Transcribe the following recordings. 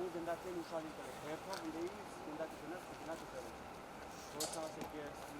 ու գնդակեն ուշալի կրել, հերթով իրեից գնդակի գնաց կրել, որ սանսեք երսի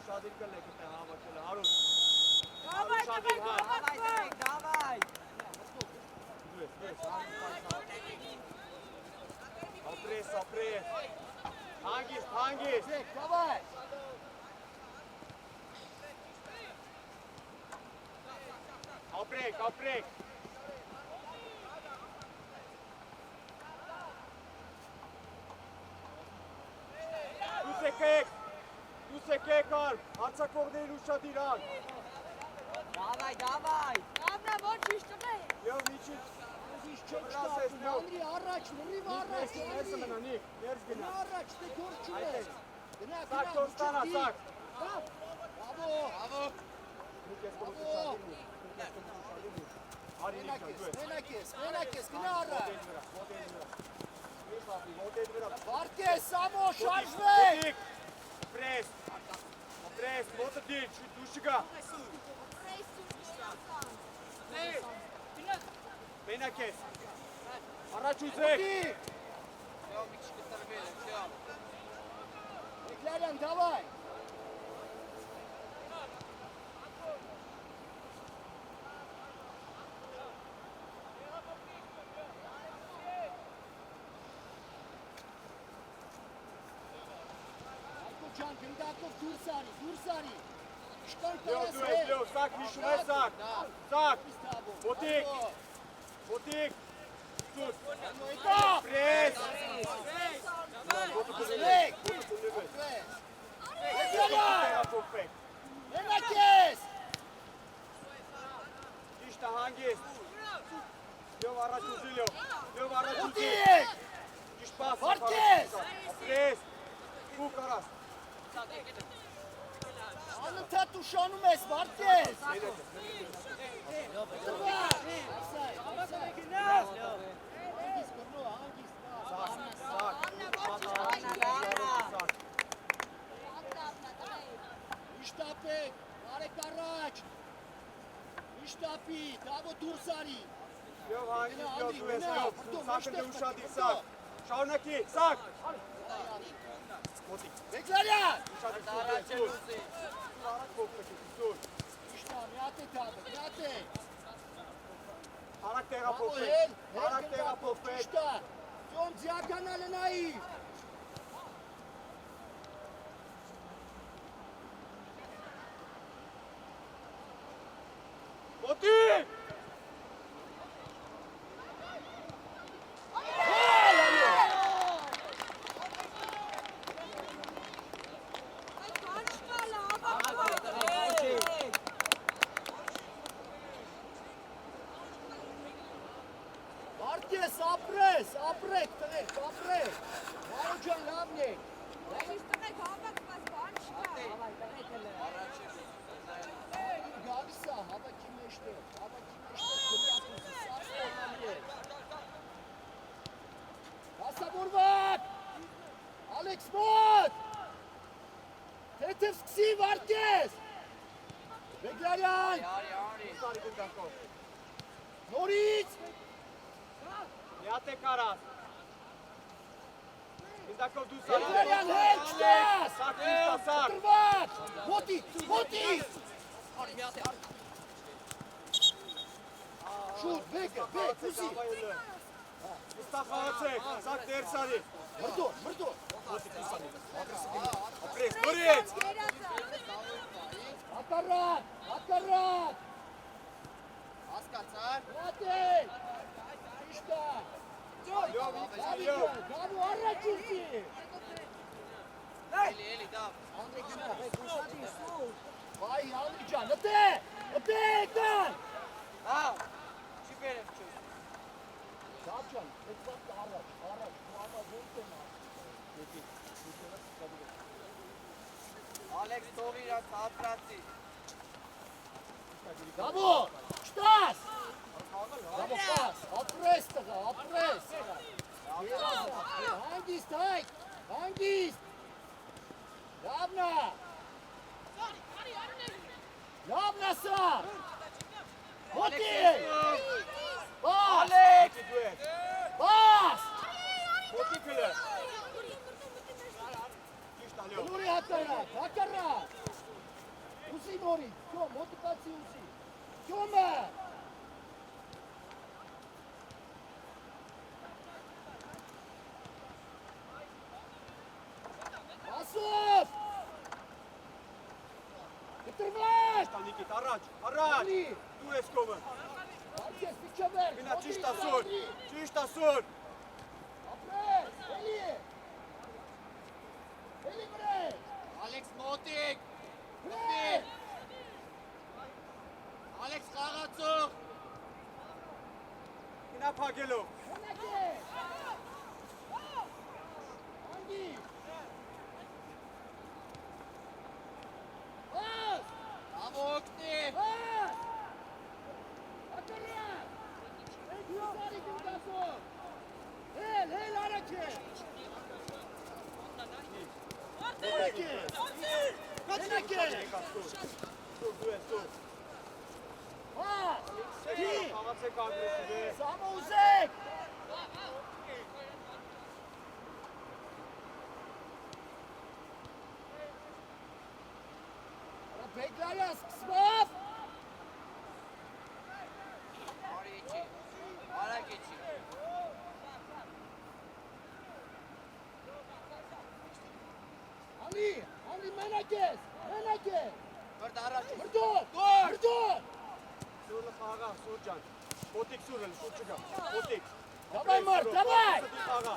Շադիր կլեք էտե հավաքել, հարուս։ Հարուս շադիր հա։ Դավայ։ Ապրես, ապրես։ Հանգիստ, հանգիստ։ Դավայ։ Ապրեք, ապրեք։ Դուս եկեք արմ, հարցակողներին ուշադիր արմ։ Դավայ։ Դավնա որ ճիշտ է։ Եվ միջից Չկասես, Անդրի առաջ, լրիվ առաջ։ ներս մնա, նիկ, ներս գնա։ Առաջ, դե գործ չունես։ Սակ թող ստանա, սակ։ Բավո։ Նիկ ես կողոս ուշադիր մուր։ Արի նիկա, դու ես։ Մենակես, գնա առաջ։ Ոտետ վրա։ Վարկես, Սամո, շարժվեք։ Ապրես, մոտը դիր, դու շգա։ Մենակ ես, առաջ ուզեք։ Էկլարյան, դավայ։ Ջան, գնդակով դուրս արի։ Իշկան կարաս է։ Լյով, սակ, հիշում է սակ, ոտիկ, սուս, պրես, ոտը կուզնեք, Մենակ ես, ճիշտը հանգիստ, լյով առաջ ուզի, ոտիկ, ճիշտ պաս, վարկես, պրես, ու կարաս, անընդհատ ուշանում ես, վարկես, Իշտապեք, արեք առաջ, իշտապի, դավո դուրս արի, լյով հանգիստ, լյով դու ես լյով, սակն դե ուշադիր սակ, շարունակի, սակ, Բեկլարյան, առաջ փոխվեք, իշտա, միատ է դավը, միատ է, Արակ տեղափոխվեք, իշտա, ձոն ձիականալը նայի, Ոտիկ! Վարկես, ապրեք, տղեք, ապրեք, Մարո ջան լավն եք, գալիս է, հավաքի մեջտեղ, գնդակուսի, սարստանան է, դասավորվակ, Ալեքս մոտ, թեթև սկսի վարկես, Բեկլարյան, նորից, Միատ է կարաս, Գնդակով դու սարը, Բեկլարյան հել չտես, սակ, ճիշտա սակ, տրվակ, մոտի, շուտ, բեկ, ուզի, Ստա խաղացեք, սակ դերսարի։ Մրդո։ Ապրես, նորից։ Հակառակ։ Հասկացար։ Հատել։ Ճիշտ է։ Լյով։ Գալու առաջ ուրքի։ Էլի դավ։ Անդրի գնա, հեսուսատի սուր։ Վայ, Անդրի ջան, ըտե, կան։ Հա, չի բերեմ չոս։ Դավ ջան, այդ վաղտ առաջ, դու ամա ոնց եմ Ալեքս թող իրանց հատրացի։ Դավո, չտաս։ Դավո, պաս, ապրես տղա, ապրես։ Հանգիստ հայք, հանգիստ։ Լավնա սա։ Հոտի։ Պաս, Ալեքս դու ես։ պաս։ Հոտի քլը։ Ճիշտ ալյով։ Լուրի հակառակ։ Ուսի նորից, կյոմ, մոտիկացի ուսի։ Կյոմը։ Ասով։ Կտրվաշ։ Տանիկիտ, առաջ։ Դու ես կովը։ Արկես պիչավեր։ Գնա ճիշտ ասոր։ Ապրես, էլի բրես։ Ալեքս մոտիկ։ Բրես։ Ալեքս խաղացող։ Գնա փակելով։ Հոնակե։ Անգի։ Բաս։ Ամոկնի։ Բաս։ Ակարակ։ Այդ հուսարի գնդասով։ Հել առաջ է։ Հոնակե։ Դու ես։ Բաս։ Խաղացեք ագրեսիվ է։ Սամո ուզեք։ Բեգլարյան սկսվավ։ Արի էչի։ Արակ էչի։ Ալի մենակ ես։ Վրդ առաջ։ Մրդոն։ Սուրը խաղա, սուր ջան։ Հոտիկ սուրը, սուր չգա։ Հոտիկ։ Դավայ մար, դավայ։ Ստի խաղա։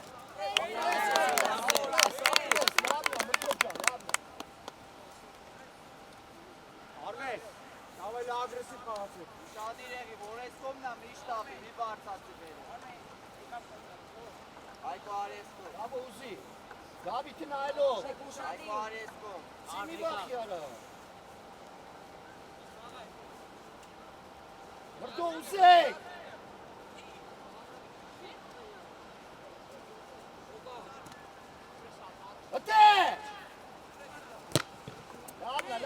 Արմես, ավելի ագրեսիվ խաղացեք։ Շադիր եղի, որ ես կոմնա միշտ ապի, մի բարձացի բերը։ Այկո արեսկո։ Դավո ուզի։ Դավիթը նայելով։ Այկո արեսկո։ Սիմի բախյարը։ Մրդո ուզեք։ Ատե։ Լավնա։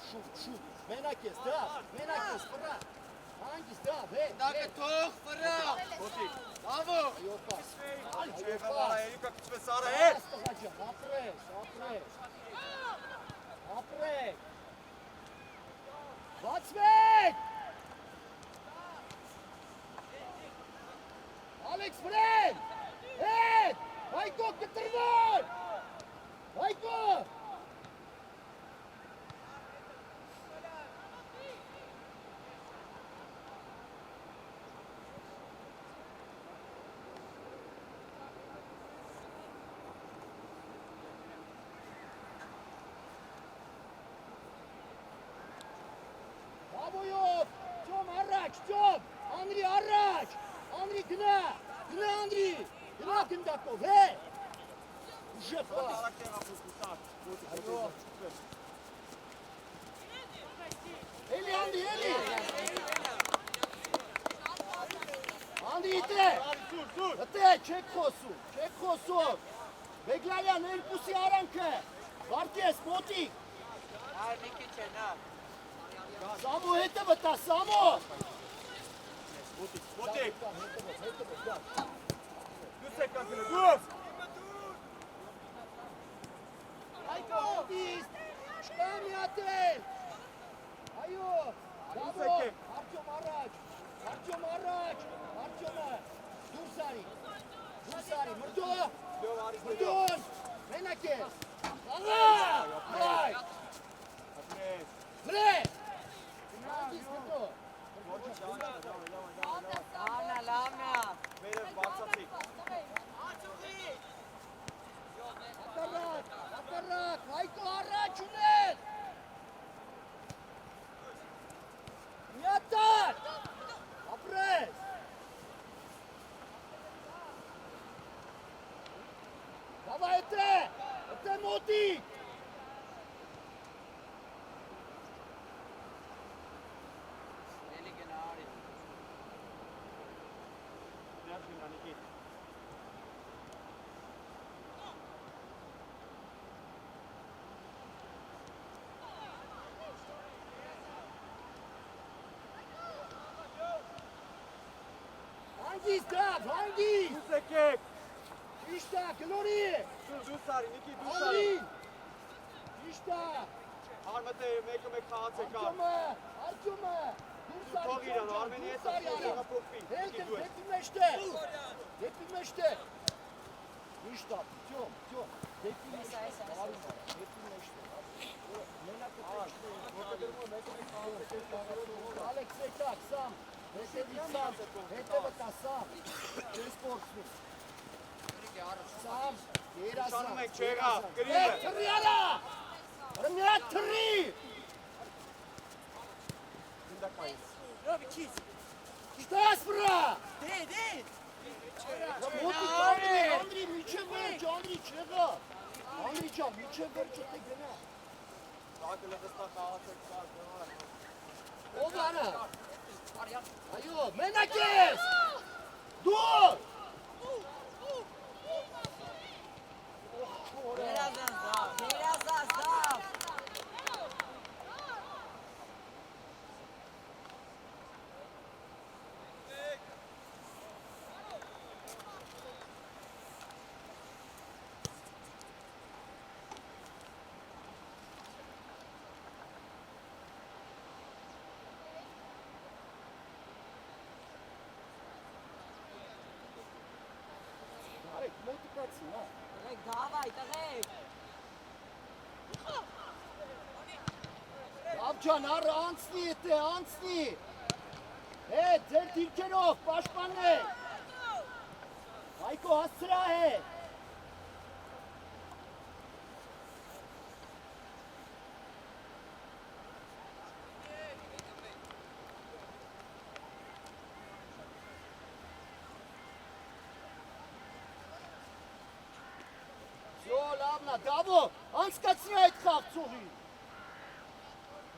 Շուտ, մենակ ես, վրա, հանգիստ դավ, Դակը թող վրա։ Հոտիկ։ Դավո։ այո պաս, Չեղավարա, երիկա կծվես արա է։ պաս տղա ջան, ապրես, բացվեք, Ալեքս վրեն, Հայկո կտրվար, Հայկո, Բաբոյով, ճոմ առաջ, Անրի առաջ, Անրի գնա, Անրի, գնա գնդակով, ուժը պաս, Արակ տեղափոխ ուտակ։ այո, էլի Անրի, Անրի իտե, Սուր։ ըտե, չեք խոսում, Բեգլարյան, երկուսի արանքը, վարկես, մոտիկ, Նար մի քիչ է, նար։ Սամո հետը վտա, Սամո, Հոտիկ։ հետը վտա, Դուս եք կանքել, դուս։ Ատեն։ Այո, դավո, Արտյոմ առաջ, Արտյոմը, դուրս արի, մրդուն, մենակ ես, աղա, հայ, վրես, նանդիս մրդու, Լավնա Վերև բարձացի ատարակ, Հայկո առաջ ուներ, միատար, ապրես, դավա էտե մոտիկ, Էլի գնա արի Դրած գնանիքի հանգիս դավ, հանգիս, Դուս եկեք իշտա, գլորի, Դուս արի, Նիկի դուս արի ալրին, իշտա, Արմատը մեկը մեկ խաղաց եկավ Արտյոմը, դուրս արի, Թող իրան, Արմենի հետ ասում փոխվի Նիկի դու ես դեպի մեջտեղ, իշտա, Արտյոմ, դեպի մեջտեղ, մենակը Ալեքս եկակ, Սամ, հետևը կա Սամ, չես կորցնի, Սամ, երասան, Շանում եք չեղա, գրիվը թրի արա, ռմյա թրի, Ինդակային իշտաս վրա, Դե մոտիկ Անդրի, միչև վերջ, Անդրի չեղա, Անդրի ճան, միչև վերջ ուտե գնա, Ակը լղստա խաղաց եկավ ով արա, այո, մենակ ես, դուր, Վերազազավ արեք, մոտիկացին, հա, Տղեկ դավայ տղեկ Ավջան, առը անցնի էտե, անցնի, ձեր դիրքերով, պաշպաններ, Հայկո հասցրա է, Всё, լավնա, դավո, անցկացնի այդ խաղցողի,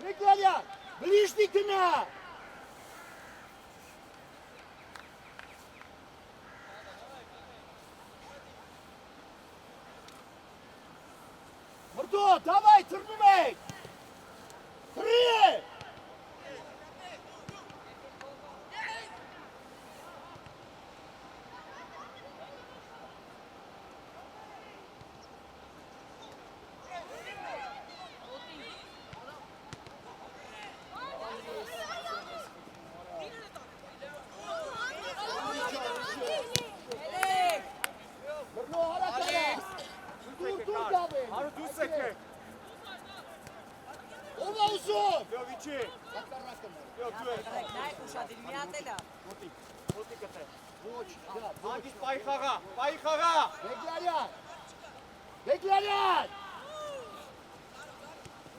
Մեգլալյան, բլիժնի գնա, Մրդո, դավայ, թրնում եք, թրի է, Մրդո, հարակ արա, դուր դավ է, Արու դուս եկեք ով է ուզում, Լյովիչի հակառակը մր, Լյով դու ես Տղեկ նայք ուշադիր միատելա Մոտիկը թե ոչ, դա, Հագիս պայի խաղա Բեգլարյան,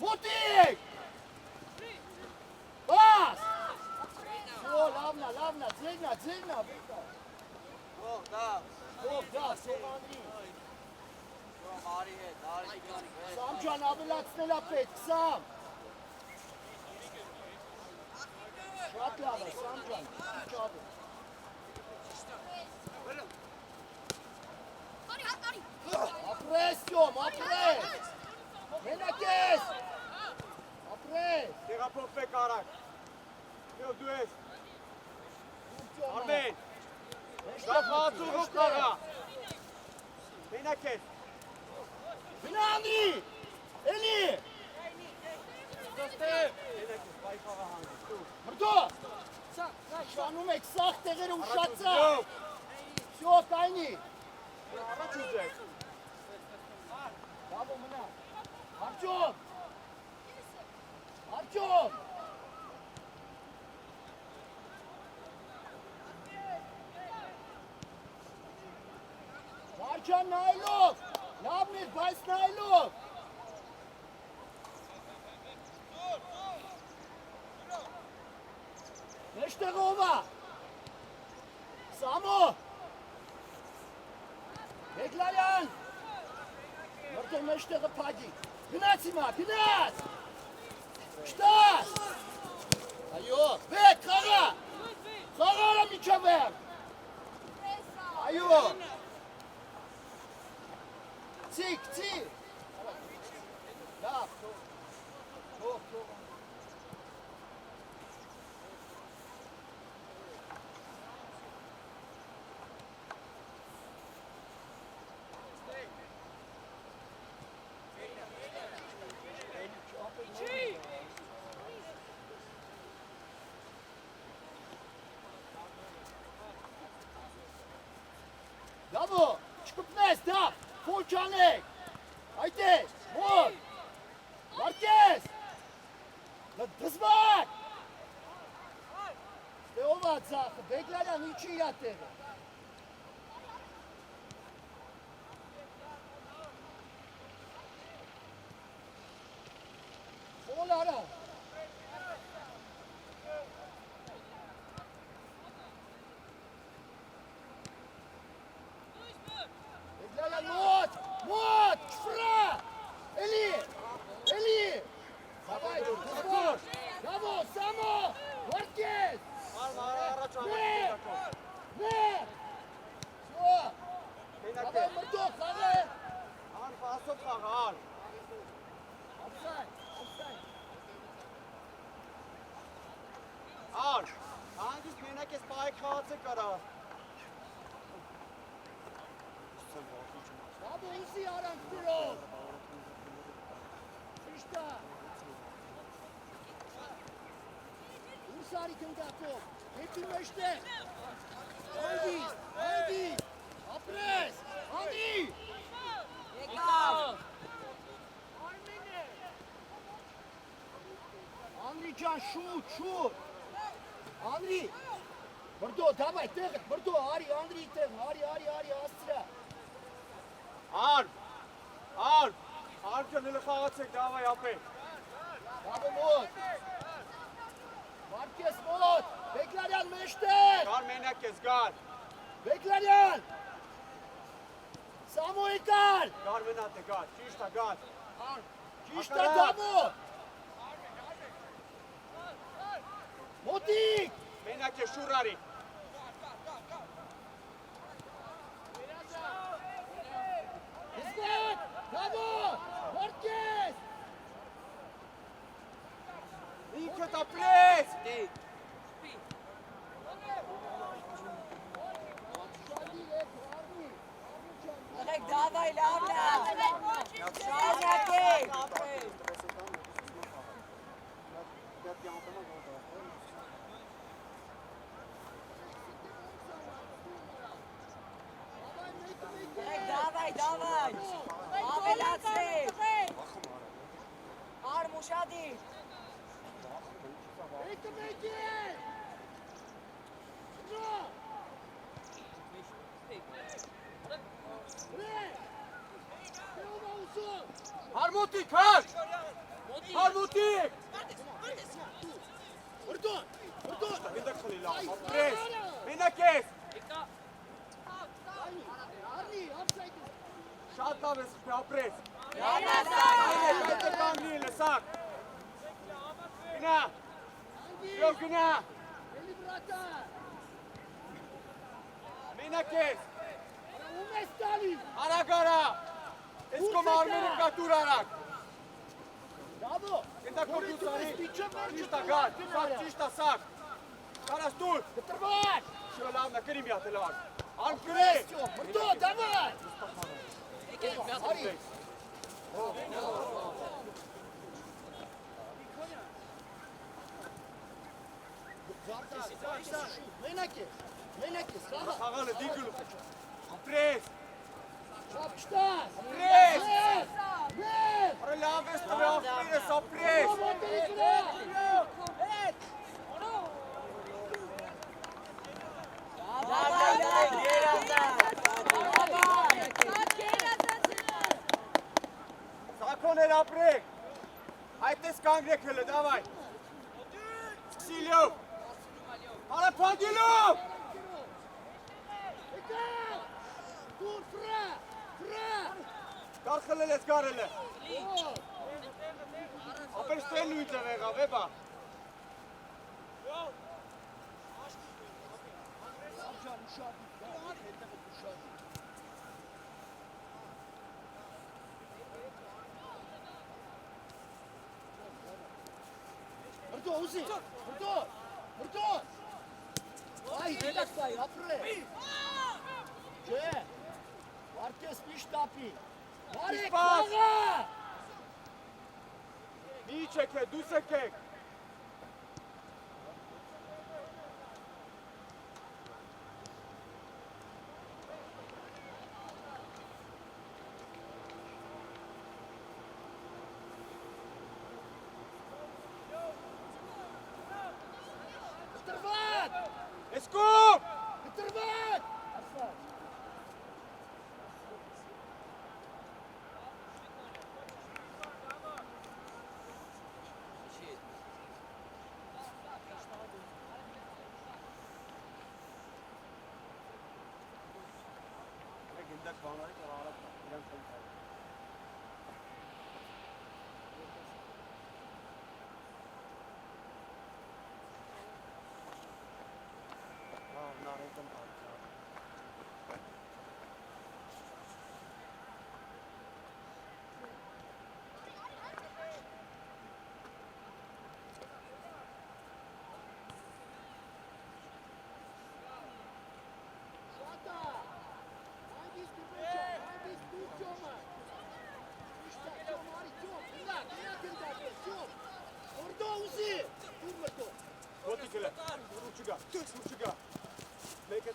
մոտիկ, բաս, լավնա, ձերնա, բեկա, Ող դավ ով դա, սողանրի, Արի հետ արի գնի Սամ ճան ավելացնելա պետք, Սամ, շատ լավ է, Սամ ճան, շատ է, ապրես ճոմ, ապրես, մենակ ես, ապրես, Տեղափոխվեք արագ Լյով դու ես Արմեն Դա խաղացողով խաղա Մենակ ես Գնա Անդրի, էլի, Մրդո, շանում եք սաղ տեղերը ուշացա, վсё, կայնի, Առաջ ուզեք։ լավո մնա, Արտյոմ, Վարջան նայլով, լավն էր, բայց նայլով, Մեջտեղովա, Սամո, Բեկլարյան, մրդոր մեջտեղը պագի, գնաց հիմա, գնաց, շտաս, այո, բեք, խաղա, խաղարա միջավեր, այո, Ցիկ, լավ, թող, Դավո, չկպնես, դավ, փոլ չանեք, այդես, մոտ, վարկես, դզվակ, ստեով ացախը, Բեկլարյան իչի իրա տեղը, փոլ արա, Մոտ, չվրա, էլի, հավայ, դզվոր, դավո, Սամո, վարկես, մեր, վսո, հավայ, մրդո, խաղը, Ասով խաղալ։ ապսայն, Ար, հանգիստ մենակ ես պահի խաղացը կարա։ դավո, ուսի արանք տիրով, շիշտա, ուսարի կնդակով, հետի մեջտեղ, հանդի, ապրես, հանդի, Անդրի ջան, շուտ, Անդրի, մրդո, դավայ, տեղդ, մրդո, արի, Անդրի տեղ, արի, ասցրա, Արկյան հլը խաղացեք, դավայ ապե։ դավո մոտ, վարկես մոտ, Բեկլարյան մեջտեղ, Գար մենակ ես, գար։ Բեկլարյան, Սամոյի կար, Գար մենատ է, գար, ճիշտ է, գար։ ճիշտա դավո, մոտիկ, Մենակ ես շուրարի։ Հզվակ, դավո, վարկես, Ինքդ ապրես։ Давай, Lavna! Шарнякей! Давай! Апелляции! Армушади! Հարմուտիկ, հար! Հարմուտիկ! Մրդոն, Մենակ խլի լավ, ապրես, մենակ ես! արնի, ապսայդը, Շատ լավ ես խպի, ապրես! Լավնասան! Այդ է կանգնի, լսակ! Գնա! Եվ գնա! էլի վրատա, Մենակ ես! ում ես տալիս, Արագ արա! Ես կոմ արմենը կատուր արագ! դավո, Գետա կոմպյուտ արի! պիչը վերջը Ճիշտ է, գար! Սակ, ճիշտ է, սակ! Կարաս տուր! կտրվար, Շիվը լավն է, կրիմ յատ է լավ! Արմ կրի! մրդո, դավայ, արի, Վարտեսի շուտ, մենակ ես, խաղա։ Խաղալը դիգլու։ Ապրես։ Շապ չտաս։ Ապրես։ Մեր։ Արա լավ ես տվե ապրես, ապրես։ Ոտերի վրա։ Давай, Սակոներ ապրեք։ Այդ ես կանգրեք հլը, դավայ։ Սկսիլյով։ Արա պագիլով։ Դուր վրա։ Կար խլել ես կարել է։ Ապեր ստելնու ինձ է վեղավ, էբա։ Սամջան ուշադի, հետևը ուշադի։ Մրդո, ուզի, մրդո։ Այ, հետակ բայ, ապրե։ Չէ, վարկես միշտ ապի։ Վարեք, խաղա։ Մի չեք է, դուս եկեք։ Տրվատ, Եսկում։ տրվատ։ Ասա։ Գնդակ բանարի կար արապ, իրանք խնդար։ Նարեկում հարցար։ Շատա։ Հանգիստ դուպեչա, հանգիստ դուք ճոմը։ Իշտա, ճոմ, արի ճոմ, գնդակ ճոմ։ Մրդո ուզի, դուր մրդո։ Ոտիկ հլը, ուր չգա։ Մեկը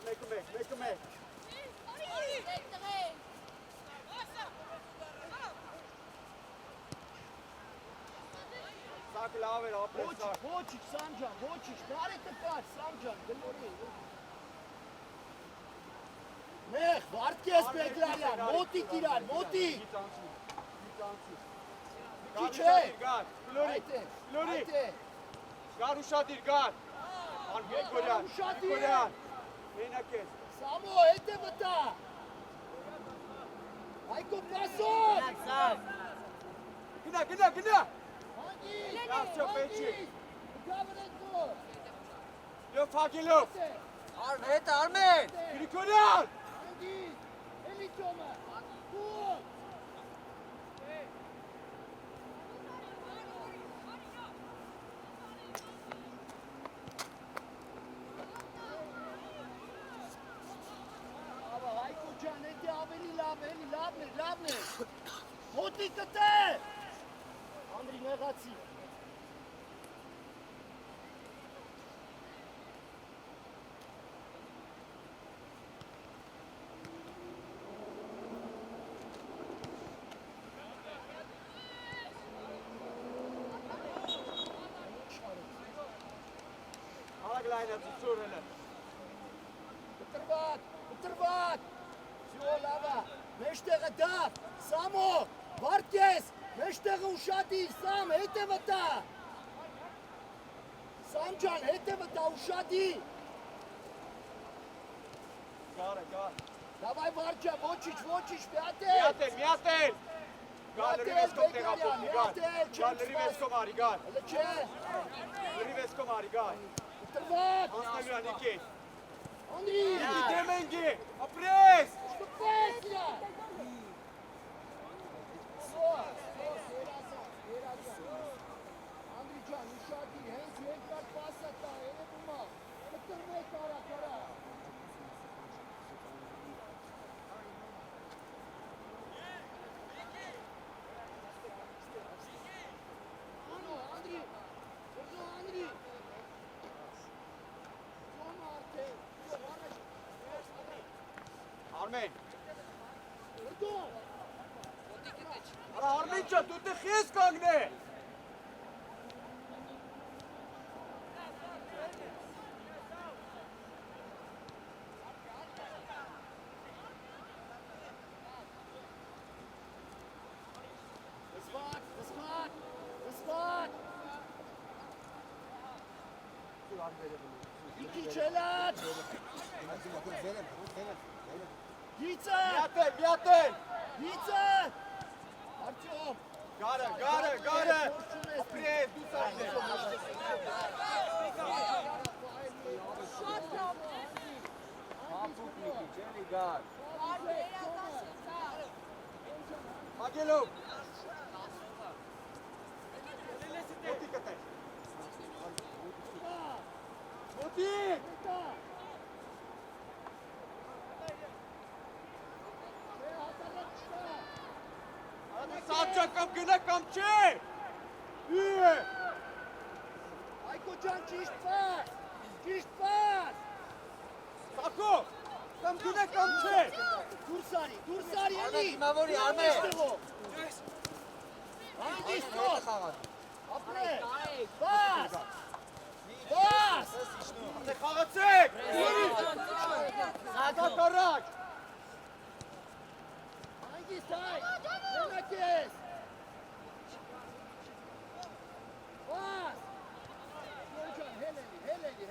մեկ։ Սակ լավ էր ապրես սակ։ Ոչիչ, Սամջան, ոչիչ, բարեկը կար, Սամջան, գլորի։ Մեղ, Վարդկես Բեգլարյան, մոտիկ իրար, մոտիկ։ Քիչ է։ Գար, Այդ է։ Գար ուշադիր, գար։ Ան Գրիգորյան, Ուշադիր։ Գրիգորյան։ Մենակ ես։ Սամո, հետը վտա։ Այկո պասով։ Գնա։ Հանգիստ, Լավ, չո, պեչի։ գավրենքո։ Յո ֆագելով։ Արմեն։ Գրիգորյան։ Հանգիստ, էլի ճոմը։ Կուր։ Աբա, Հայկո ջան, էդի ավելի լավն է։ Մոտի կտե։ Անդրի նեղացի։ Ալագլայնա ծուրելը։ Կտրված, Всё, լավա, մեջտեղը դավ, Սամո, Վարդկես, մեջտեղը ուշադի, Սամ, հետ է վտա։ Սամ ջան, հետ է վտա, ուշադի։ Գար։ Դավայ Վարդջան, ոչիչ, միատել։ Միատել։ Գար լրիվեսկոմ տեղափոխի, գար։ Գար լրիվեսկոմ արի, գար։ Հələ չէ, Լրիվեսկոմ արի, գար։ կտրված, Անստագրան եկի։ Անդրի, Եկի դեմենգի, ապրես։ շտպես իրա։ Անդրի ջան, ուշադի, հենց երկար պասը տա, երևում է, կտրվեք արա։ Armen. Վրդո։ Արա Արմեն ջան, դու տեղ ես կանգնե։ Վսվատ։ Իքի չելած։ Գիծը։ Միատել։ Գիծը։ Արտյոմ։ Գարը։ Ապրես, դու սարդե։ Ապուկ նիկի, ջելի գար։ Հագելով։ Մոտի կտեր։ Մոտի։ Սաճա կամ գնա կամ չէ։ Իե։ Այկո ջան ճիշտ պաս։ Ճիշտ պաս։ Սակո, կամ գնա կամ չէ։ Դուրս արի էլի։ Դիմավորի, Արմեն։ Հանգիստ թող։ Ապրե։ Պաս։ Պաս։ Դե խաղացեք։ Սակարակ։ Հանգիստ հայ։ Մենակ ես։ Պաս։ Ջան, հել էլի։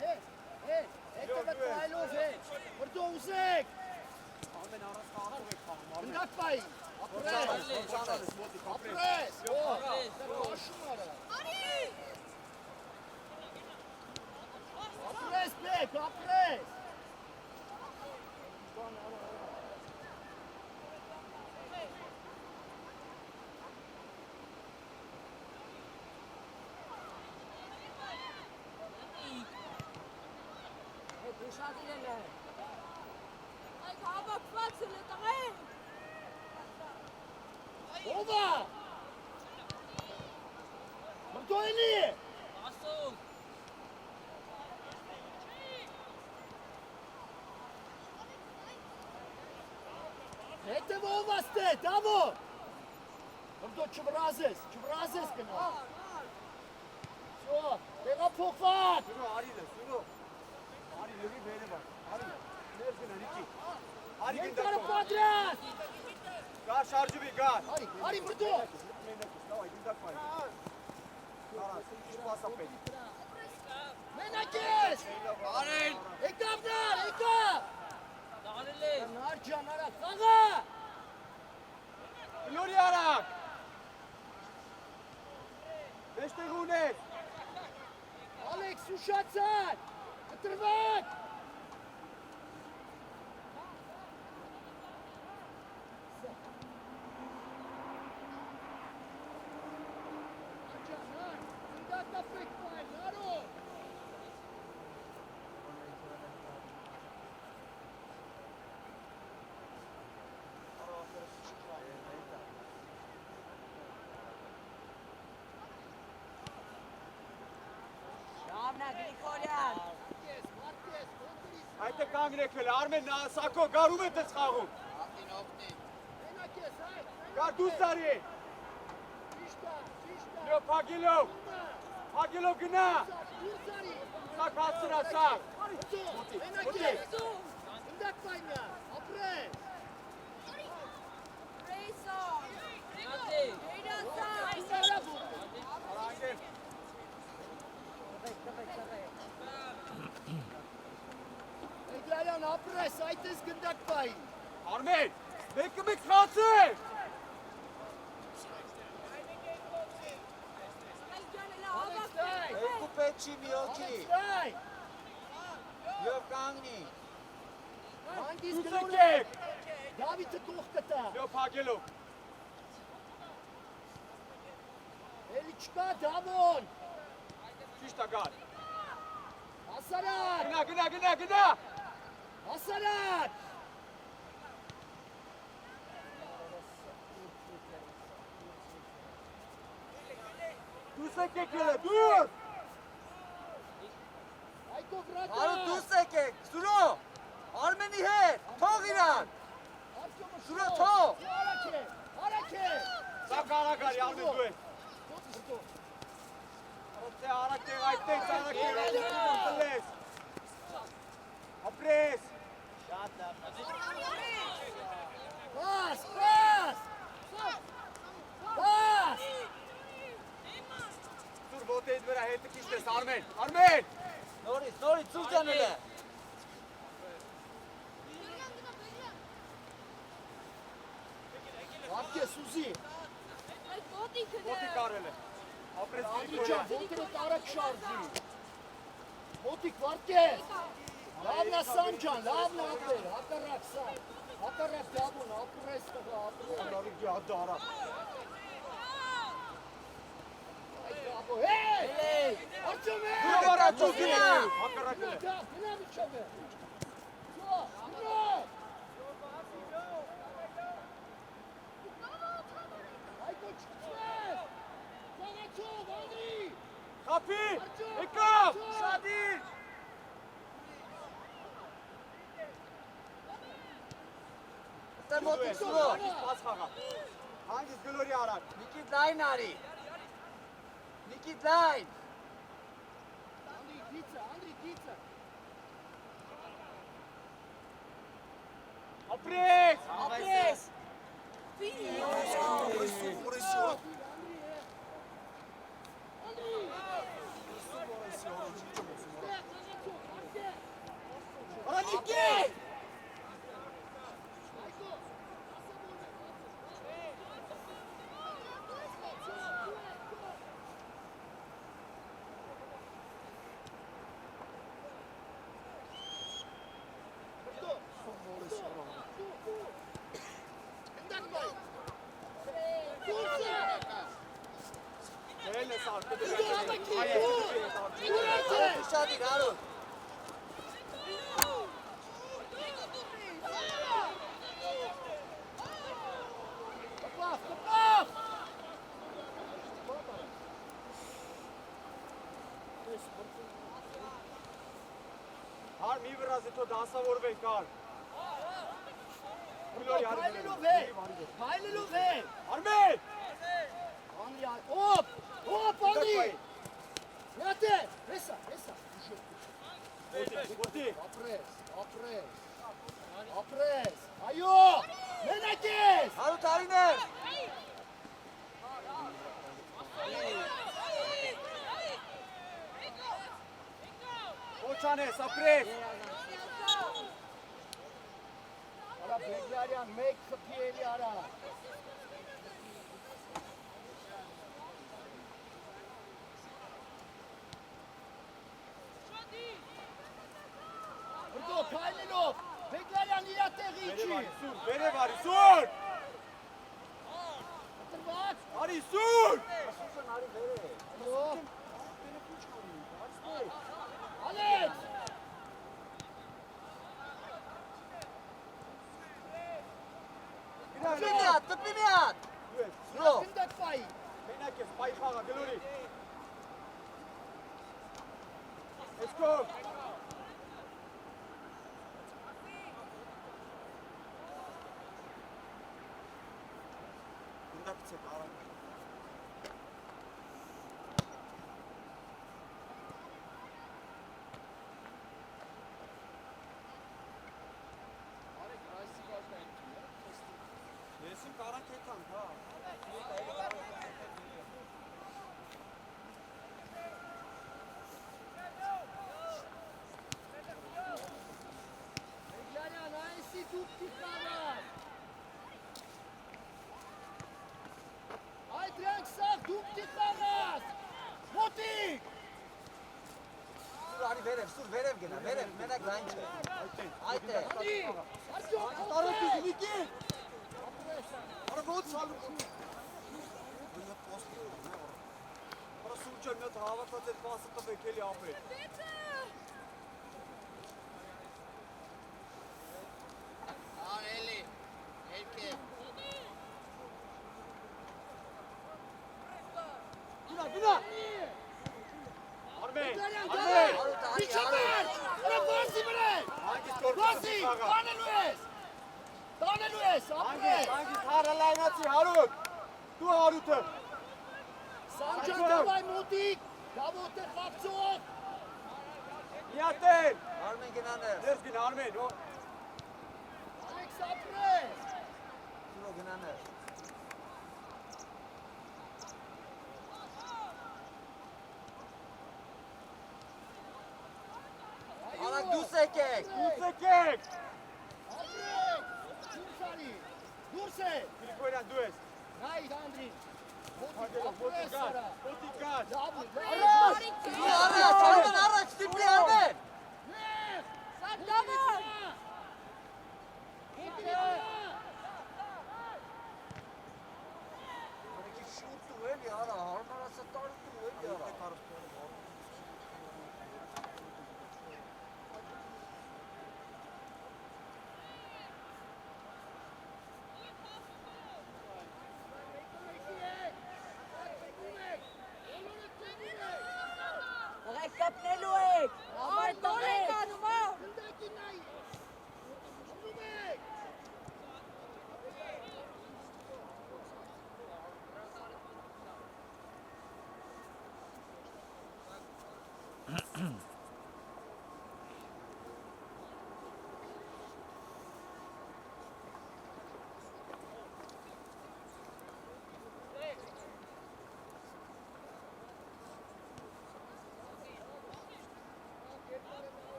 Հետևը կայլով հետ։ Վրդո ուզեք։ Արմեն առանց խաղացող եք խաղում, Արմեն։ Գնդակ պայի։ Ապրես։ Աշում արա։ Ապրես բեք, ապրես։ Ովա։ Վրդո էլի։ Հետևը ով աստե, դավո։ Վրդո չվրազես գնա։ Շո, տեղափոխված։ Սուրո, արիլը, սուրո։ Արի լվի բերը բար, արի, ներս գնա, նիկի։ Արի Երկարը գնդակ պատրաստ։ գար շարջուվի, գար։ Արի վրդո։ Դավայ, գնդակ պայի։ Արա, սիշ պասապելի։ Մենակ ես։ Արեն։ Եկավ նար, եկավ։ Նար ջան, արա, խաղա։ Լորի արակ։ Մեջտեղ ունեք։ Ալեքս ուշացան։ Կտրվակ։ Այդ է կանգնեք էլ, Արմեն, Սակո, գարում է տես խաղում։ Գար դու սարի։ Լյո, Փագելով գնա։ Սակ հասցրա, սակ։ Մենակ ես։ Ընդակ պայնյա, ապրես։ Էգլարյան ապրես, այդ ես գնդակ պայի։ Արմեն, մեկը մեկ խացեք։ Երկու պետք չի մի օքի, Ստայ, և կանգնի, հանգիս Դուս գրոն եկեք։ Դավիթը կող կտա։ Լյո, Փագելով։ Էլի չկա դավոն։ Ճիշտ է գար։ Հասարակ, Գնա։ հասարակ։ Դուս եկեք ելը, դուս։ Այկո վրատա։ հարու դուս եկեք, սուրո, Արմենի հետ, թող իրան, Սուրաթո։ Սա կարակար յալմին դու ես։ Ոտե արակտեղ այդտեղ ծանակեղ այդտեղ ապրես։ Շատ լավ։ Պաս։ Սուր ոտեից վրա հետը քիչ ես Արմեն։ Նորից ցույց անել է։ Ապկե Սուզի։ Ոտի կարել է։ Ապրես Անդրիջան, ոտերը տարակ շարժի։ Մոտիկ վարկես։ Լավն է Սանջան, լավն է ապրել, հակառակ սա։ Հակառակ դավուն, ապրես տղա, ապրես։ Անարիք ջի հատը արա։ Այ դավո, հեյ! Արջում է! Դու առաջուց գնի։ Հակառակն է։ Գնա միջով է։ Սո, ուրո! Այդո չկցվես! Զանացով, Անդրի! Խապի, եկավ, շադիր։ Դե մոտիկ սուրո։ Սպաս խաղա։ Հանգիս գլորի արակ։ Նիկիտ լայն արի։ Նիկիտ լայն։ Անդրի գիծը։ Ապրես։ Ապրես։ Անիկի։ Էլ է սարքը։ Շադի գարու։ Կպավ! Հար մի վրազի թո դասավորվեն կար։ Գլորի Հայլելով է։ Արմեն։ Անդրի, օպ, Անդրի։ Նատե, հեսա։ Ոտի։ Ապրես, այո, մենակ ես։ Հարու տարիներ։ Ոչանես, ապրես։ Արա Բեգլարյան, մեկ խփի էլի արա։ Բրդո, քայլելով, Բեգլարյան իրա տեղի չի։ Վերև արի, սուր։ Տրված, Արի, սուր։ այո, Ալեքս։ Տպի միատ։ Սուրո։ Գնդակ պայի։ Մենակ ես, պայի խաղա, գլորի։ Էսկով։ Գնդակից է կարան։ Եսիմ կարանք եթանք, հա։ Բեգլարյան, այսի դուք տիխարան։ Այ դրանք սաղ դուք տիխարած։ Մոտիկ։ Սուր արի վերև գնա, վերև, մենակ լայն չէ։ Այդ է։ Անդի, արդյոք, Տարոտից նիկի։ ապրես։ Արա ոնց սալու։ Արա սուրջը միատ հավատած էր պասը տվեք էլի ապրել։ Արելի։ Երկե։ Գնա։ Արմեն, Բեգլարյան, Արմեն։ դարը։ Իչը մերջ, արա վազի մրե։ Հանգիստ կորպուսի Վազի, խաղա։ բանելու ես։ Տանելու ես, ապրես։ Անգից հարը լայնացի, հարուտ։ Դու հարուտը։ Սանջան դավայ մոտիկ, դավոտ է խաղցող։ Միատեն։ Արմեն գնաներ։ Դες գին Արմեն, ո։ Ալեքս ապրես։ Սուրո գնաներ։ Արակ դուս եկեք։ Դուս եկեք։ Ապրես, դուրս արի, դուրս է։ Գրիգորյան դու ես։ Նայ Անդրին, Հագելով, ապրես ոտի արա։ գար, ոտի գար։ Լավ, Դու առաջ, առաջ, դիպլի Արմեն։ Եկի շուտ ու էլի արա, հարմարացա տարուտ ու էլի արա։ Աղեք կապնելու եք, արտոր եք անում,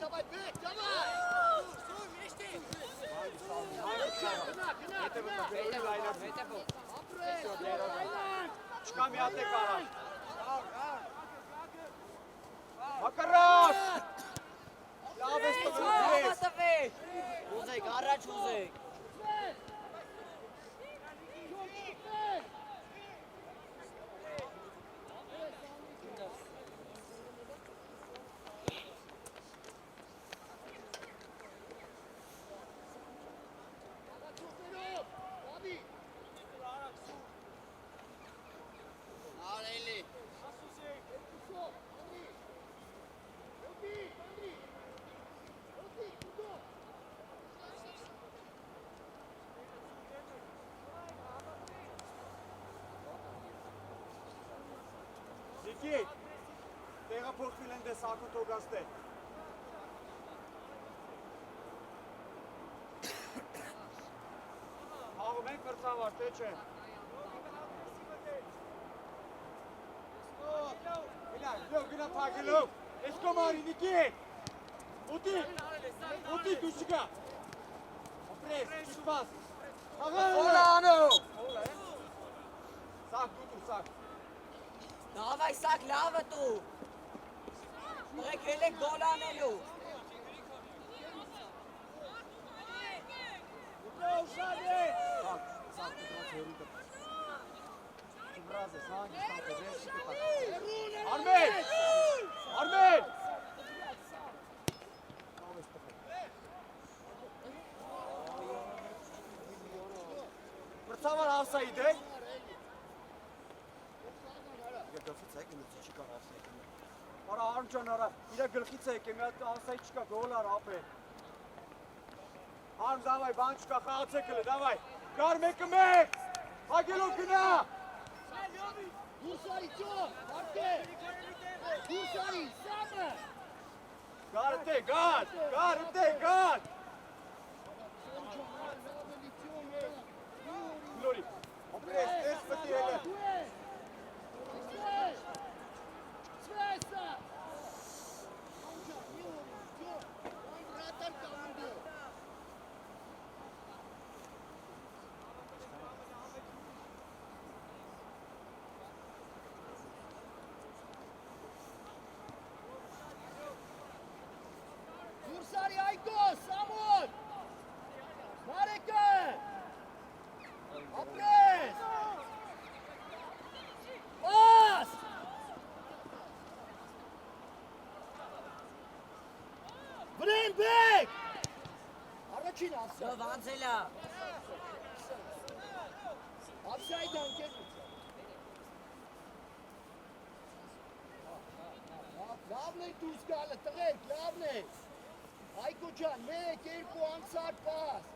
Давай, бег, давай! Չկա մի հատ եք առաջ։ Հակառակ։ Լավ ես տվեց։ ուզեք, առաջ ուզեք, Զիկի, տեղափոխվել են դես ակու տոգաստե։ Հաղում ենք մրցավար, թե չէ։ Գնա թագելով, ես կոմարի նիկի է։ Ուտի դու շգա։ Ապրես, չսպաս։ Օլա անով։ Սակ դու, սակ։ դավայ սակ լավը տու, աղեք հել եք գոլ անելու, Արմեն! Արմեն! Մրցավար ավսայիդ է։ Գլխից եք, ինձ չի կար ավսայիդ։ Արա Արմջան արա, իրա գլխից է եկեմ, մի հատ ավսայիդ չկա, գոլ արա ապրել։ Արմ, դավայ, բան չկա, խաղացեք հլը, դավայ։ Կար մեկը մեկ, հագելով գնա։ Դուրս արի, ճոհ, արդե, դուրս արի, սամը։ Գար ըտե, գար ըտե, գար։ Լորի, ապրես, տես պտի հելը։ Svesa! Dursari Ayko, Samur! Mareke! Apres! Pas! Վրեն բեք! Առաջին ասա։ Լավ անցելա, Ապսայդ անկեր։ Լավն է դուրս գալը, տղեկ, լավն է։ Այկո ջան, 1-2 անցար պաս։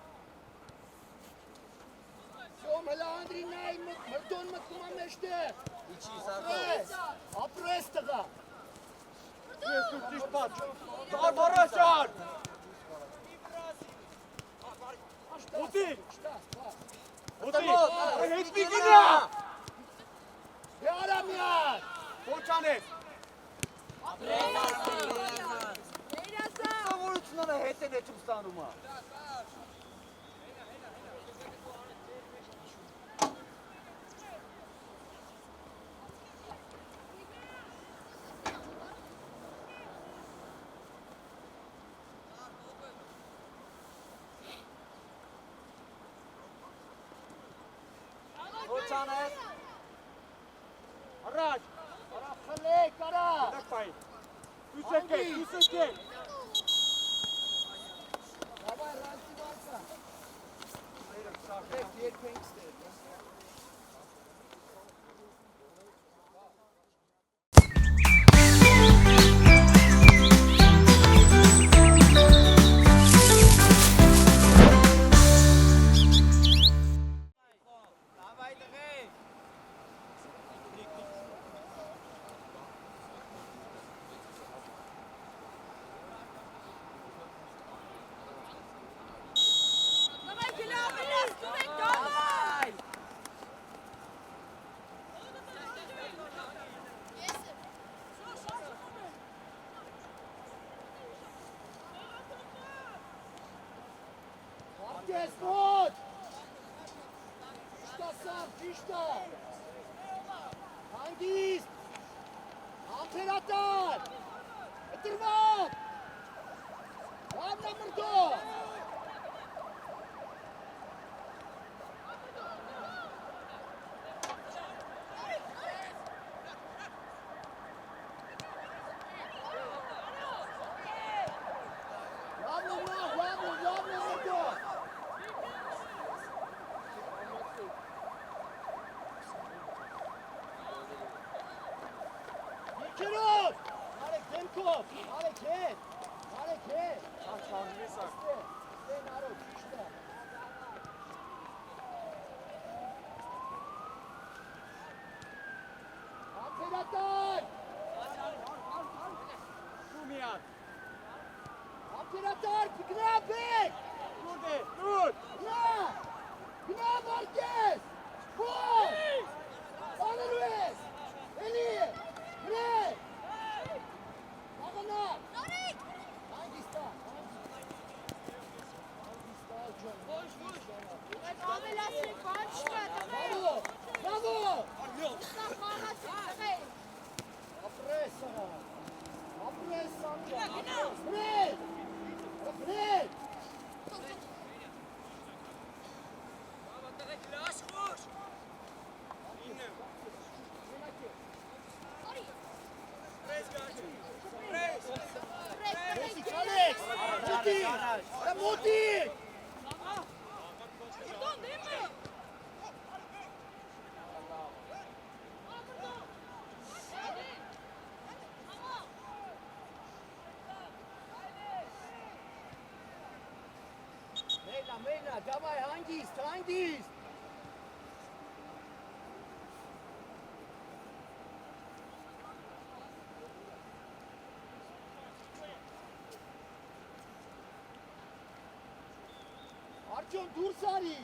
Սոմ հլա Անդրին նայ մրդոն մտքում մեջտեղ։ Իչի Սարգո։ Ապրես տղա։ Ես դու ճիշտ բաց։ Արմարաշան։ Ուտի։ Ուտի։ Հետ մի գնա։ Դե Արամյան։ Ոչ անես։ Սովորությունները հետ են էջում ստանում է։ Ոչ անես։ Առաջ։ Արա խլեք, արա։ Դակ պայի։ Դուսեկեք։ Davay ranti varsa. Hep yerken isterim. Yes, good! İşte sağ, işte! Hangist! Amperatör! Bitirmek! Ramla mırdo! Ramla mırdo! Kirov! Hareket! Hareket! Hareket! İşte Narok, işte. Amperatör! Şumiyat. Amperatör, gna bek! Dur. Gna! Gna Marquez! Gol! Alırız! Eli! Gna! Bagana! Hangisi? Bravo! Bravo! Apres sana! Apres amca! Apres! Apres! Alex! Muti! Muti! Meyla, давай, hangist! Arçon dur Sari!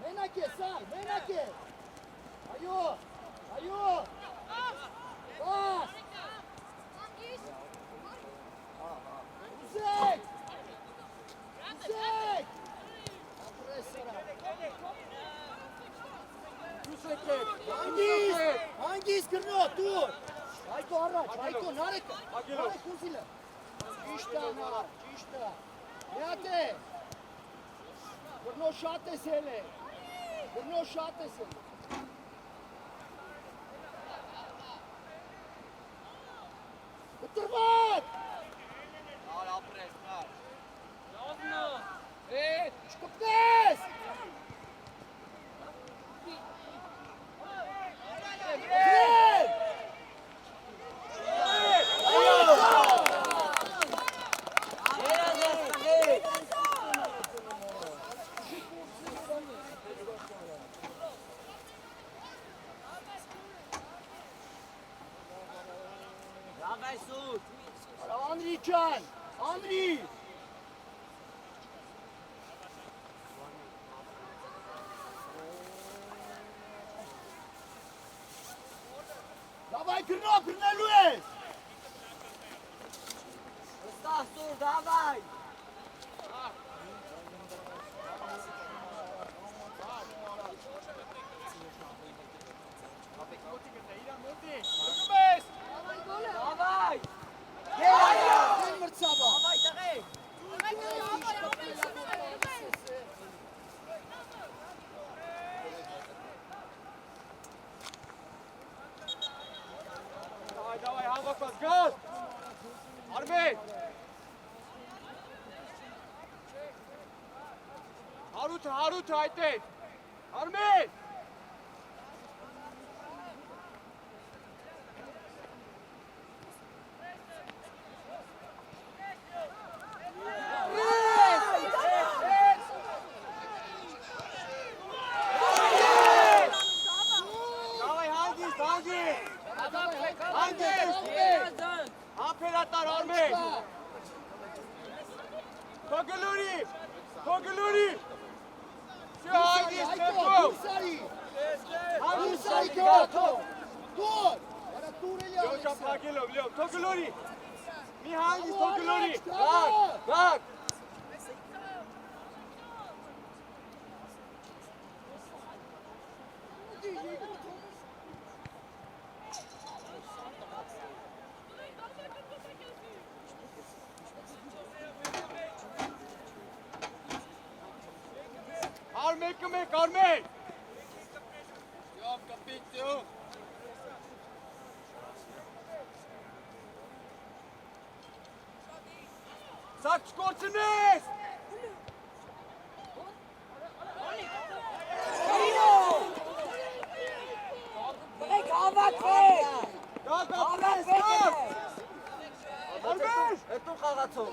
Menake sar, Menake! Ayo! Bas! Uzek! Hangisi kırmıyor? Dur! Hayko araç, Hayko Narek! Narek uzile! İşte Narek, işte! Neate! Kırno şate sele! Kırno şate sele! Bitirmek! Davay Sud. Անրի ջան, Անրի։ Davay գրնա, գրնելու ես։ Վստահ Սուր, davay. Davay. Ել մրցավա։ Davay տղեկ. Давай, հավաքված, գազ։ Արմեն։ Հարութը այդտեղ։ Արմեն։ Давай, հանգիստ։ Երազան. Համբերատար Արմեն։ Թոգլուրի։ Շո հանգիստ թեքո։ Դուրսարի։ Հանգիստ Դուրսարի գա գա։ Դուր։ Արա դուրելի Յոջա ալիս։ փակելով, լյո, Թոգլուրի։ Մի հանգիստ Թոգլուրի։ Գակ, Գակ։ Արմեն։ Յով կպիտ յով։ Սակ չկործնես։ Տղեկ հավաքվեք. Գակ, Հավաքվեք. Արմեն։ Հետո խաղացող։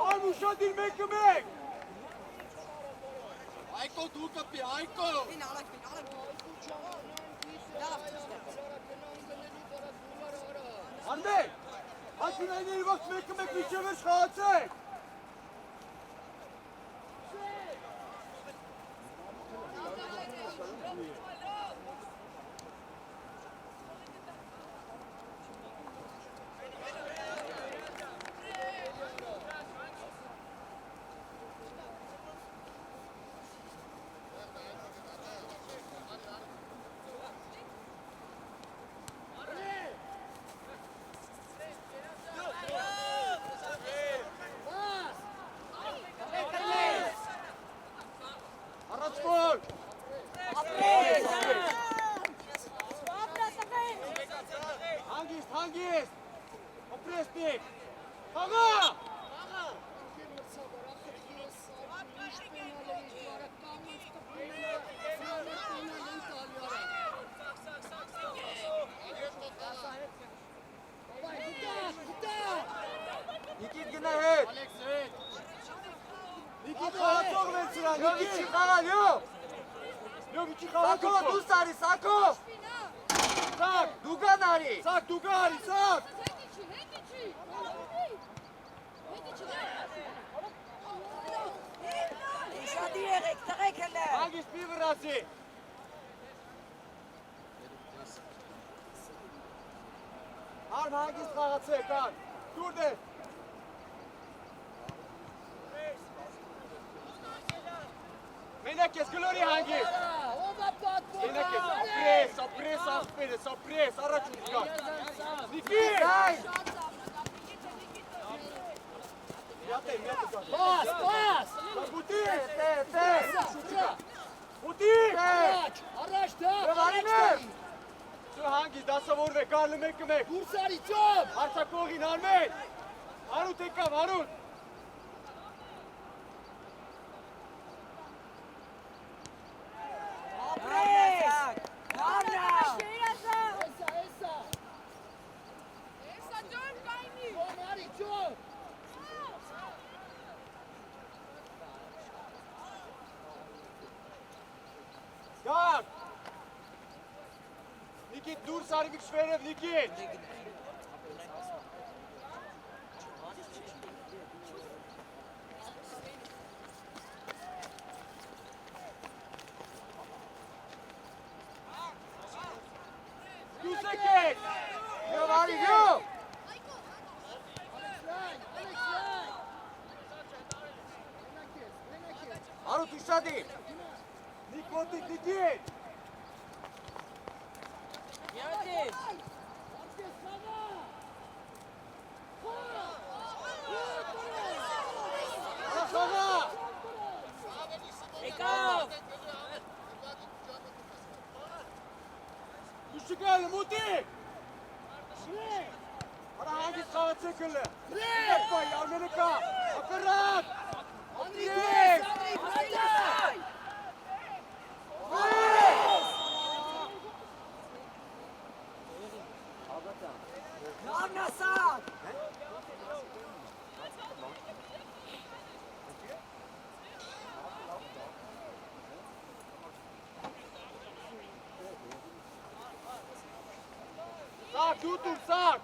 Արմ ուշադիր մեկը։ Այկո դու կպի, այկո։ Արմեն, հաշինայների ողջ մեկը միջև ես խաղացեք։ Առաջվոր։ Հանգիստ, օպրեսնիկ, խաղա։ Նիկիտ գնա հետ։ Նիկիտ խաղացող մեր սրան, Յովիչի խաղալ, յով։ Յովիչի Սակո, խաղացող։ դու սարի, Սակո։ Սակ, Դու գան արի։ սակ, դու գարի, սակ։ Իշադի եղեք, տղեկ հլը։ Հանգիստ մի վրացի։ Արմ հանգիստ խաղացեք, ան։ Դուրդ է։ Մենակ ես գլորի հանգիստ։ Մենակ ես, ապրես, առաջ ուր կա։ Նիկիտ։ Միատե կա։ Պաս։ Բուտի։ Տես։ Բուտի։ Առաջ դա։ Արմեն։ Շո հանգիստ դասավորվեք, արլը մեկը մեկ։ Դուրսարի ճոբ։ Հարցակողին Արմեն։ Հարութ եկավ, հարութ։ Ապրեք. Համնա. Արի ճոբ։ Գակ։ Նիկիտ դուրս արի մի քշվերև, Նիկիտ։ Արի, լյով։ Արուտ ուշադիր։ Նիկ մոտիկ, նիկին։ Յատես։ Խաղա։ Եկավ։ Ուշիկալը, մոտիկ։ Արա հանգից խաղացեք հլը։ Նեք պայի, արմենը կա։ Ակրատ։ Անդրիկ։ Լավն ասակ։ Սակ, դուտում, սակ։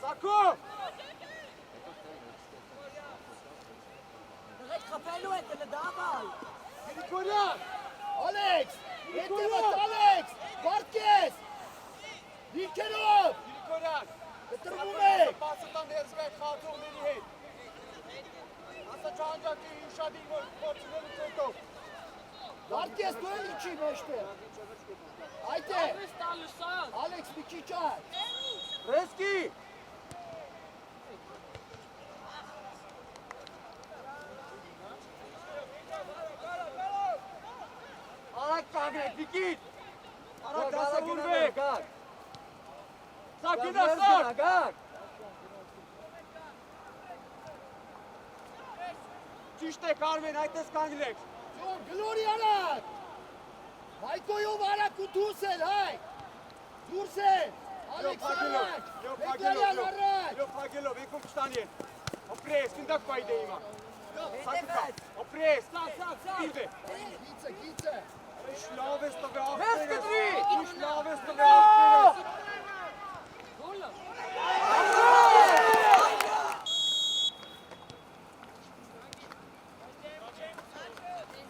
Սակում։ Դրեք խփելու եք լդավալ։ Գրիգորյան։ Ալեքս, հետևդ Ալեքս, Վարդկես, Նիկերով, Գրիգորյան։ կտրվում եք, Պասը տան ներզվե խաղացողների հետ։ Ասա ճանջակի ուշադիր որ փորձնելուց հետո։ Վարդկես դու էլ իջի մեջտեղ, այդ է, Ալեքս մի քիչ այլ, Ռեսկի։ Արակ կանգնեք, Նիկիտ։ Արակ դասավորվեք։ Սակ գնա, սակ։ Ճիշտ է, Կարմեն, այդպես կանգնեք։ Ձոն, գլորի արակ, Մայկոյով արակ ու դուրս են, հայ, դուրս են, Ալեքս արակ, Մեգլարյան արակ, Լյով հագելով, եկում կշտանի են։ Օպրես, կնդակ պայդ է իմա։ Սակուկա, օպրես, իվե։ գիծը, Ինչ լավ ես տվե աղբերես, ինչ լավ ես տվե աղբերես։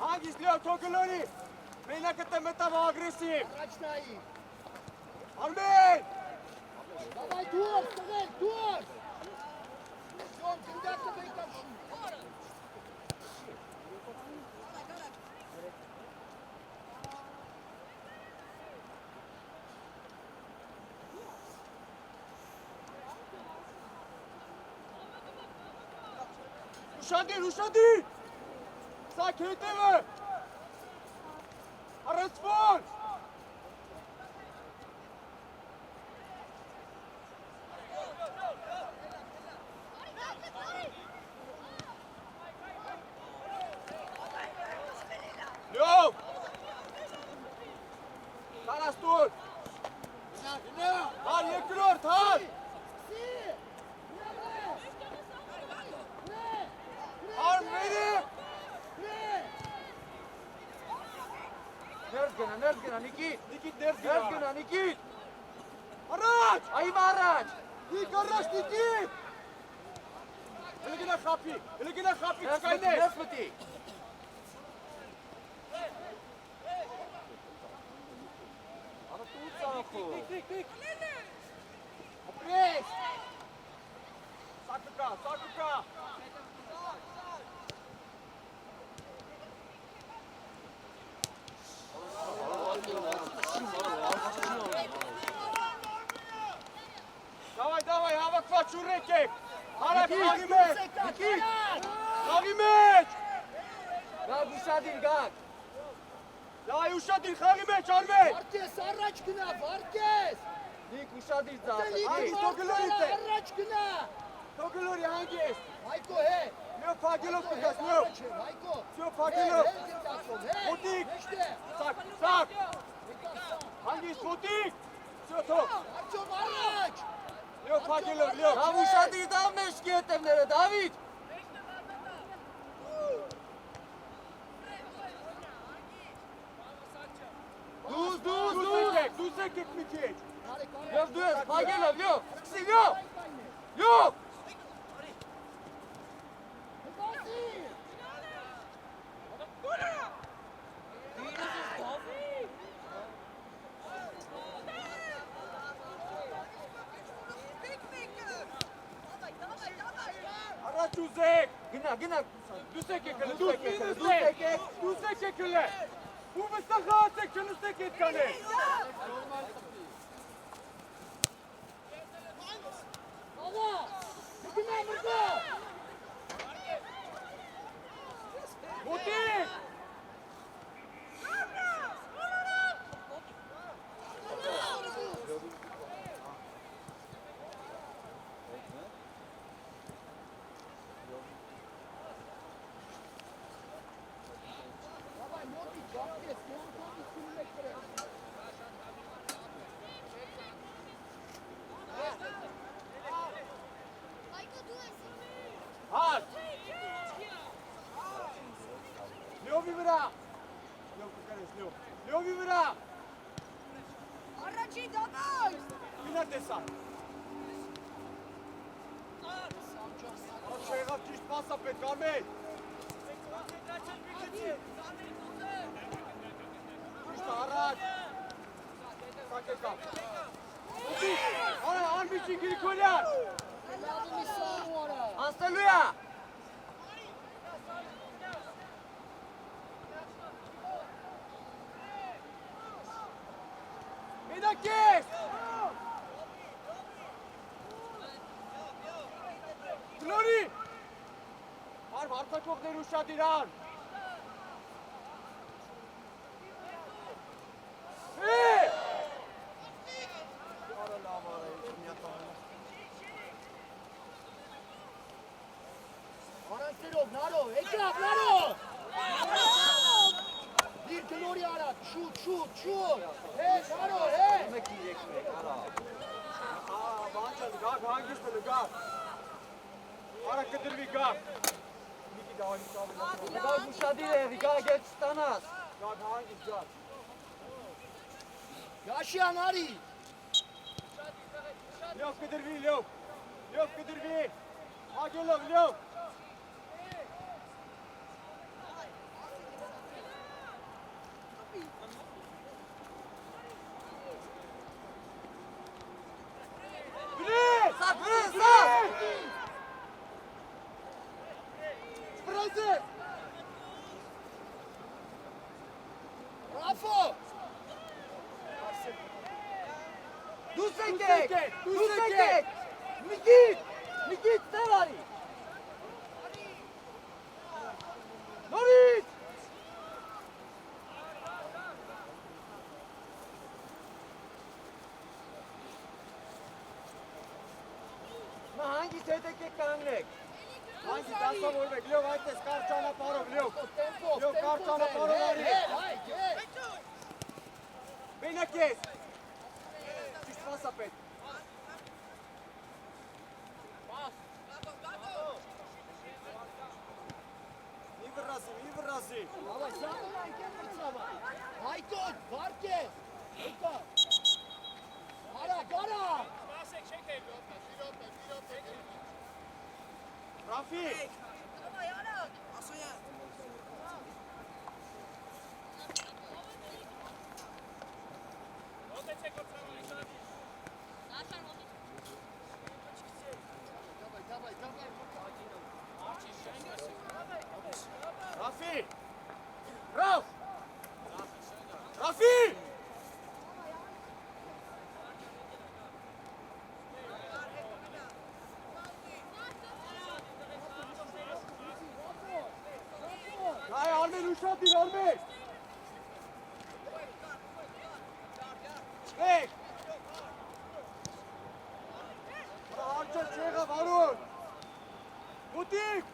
Հանգիս լյով, թոգլորի, մենակը տը մտավ ագրեսիվ։ առաջնայի, Արմեն, դավայ դուրս, տղեր, դուրս, Ձոն, գնդակը բեկավ շու, ուշադիր, սակ հետևը, առեցվոր, լյով, կարաստուր, հար երկրորդ, հար, Արմենը, ներս գնա, Նիկիտ, ներս գնա, Նիկիտ, առաջ, այմ առաջ, Նիկ առաջ, Նիկիտ, հլը գնա խապի, չկայներ, ներս մտի, Արա տու ծախո, ապրես, սակուկա, Davay, հավաքված շուրեք եք, հարակ խաղի մեջ, Նիկիտ, խաղի մեջ, գակ ուշադիր գակ, լայ ուշադիր խաղի մեջ, Արմեն, Վարդկես, առաջ գնա, Վարդկես, Նիկ ուշադիր ծախը, Դելիկի հանգիս թոգլորից է, առաջ գնա, թոգլորի հանգիս, Մայկո հե, լյով պագելով կգաս, լյով, Մայկո, լյով պագելով, մոտիկ, սակ, հանգիս մոտիկ, սյոթով, Արդյոմ առաջ, լյով պագելով, լյով, Դավ ուշադիր դավ մեջքի հետևները, Դավիթ։ Դուս եք մի քիչ, Լյով դու ես, պագելով, լյով, սկսի լյով, լյով։ ուզեք։ Գնա։ Դուս եկեք, դուս եկեք հլը։ Ու վստահացեք, չնստեք այդքան է։ Ալա, գնա մտա։ Մոտիկ։ Давай, Мотик, варкես, կողքից մեկ կրել։ Հաց։ Լյովի վրա։ Լյով կկարես, լյով։ Լյովի վրա։ Առաջի դատայ։ Գնա տեսան։ Եղավ ճիշտ պասա պետք ամեն։ Ճիշտ առաջ։ Սակեկավ։ Արա անմիջի Գրիգորյան։ Լավը մի սարու արա։ Անցնելու է։ Մեդակես։ Գլորի։ Արվ հարցակողներ ուշად իրան։ Արանցերով, նարով, եկավ, նարով։ Դիր գլորի արա, շուտ։ Նարով, Մեկի եկեք, արա։ Բանջան, գակ, հանգիստը լգակ։ Արա կդրվի գակ։ Նիկի դավանի սավի լավ։ Գա ուշադիր եղի, գա գետ չստանաս։ Գակ, հանգիստ գակ։ Գաշյան արի։ Լյով կդրվի, լյով կդրվի։ Ագելով, լյով։ Ռաֆո։ Դուս եկեք։ Նիկիտ, տեղ արի։ Նորից։ Նա հանգիստ հետ եկեք կանգնեք։ Հանգիստ դասավորվեք, լյով այդպես կար ճանապարհով, լյով։ Տեմպով, Լյով կար ճանապարհով արի։ հայ։ Մենակես։ Ճիշտ պասա պետք։ Մի վրասի։ Давай, սաղն այնքեն մրցավա։ Հայկոտ, վարկես։ Եկավ։ Արա։ Ռաֆի։ Давай։ Ռաֆի։ Ռաֆի։ Հայ Արմեն ուշադիր Արմեն։ Չվեք։ Արջը չեղավ Արոն։ Մոտիկ։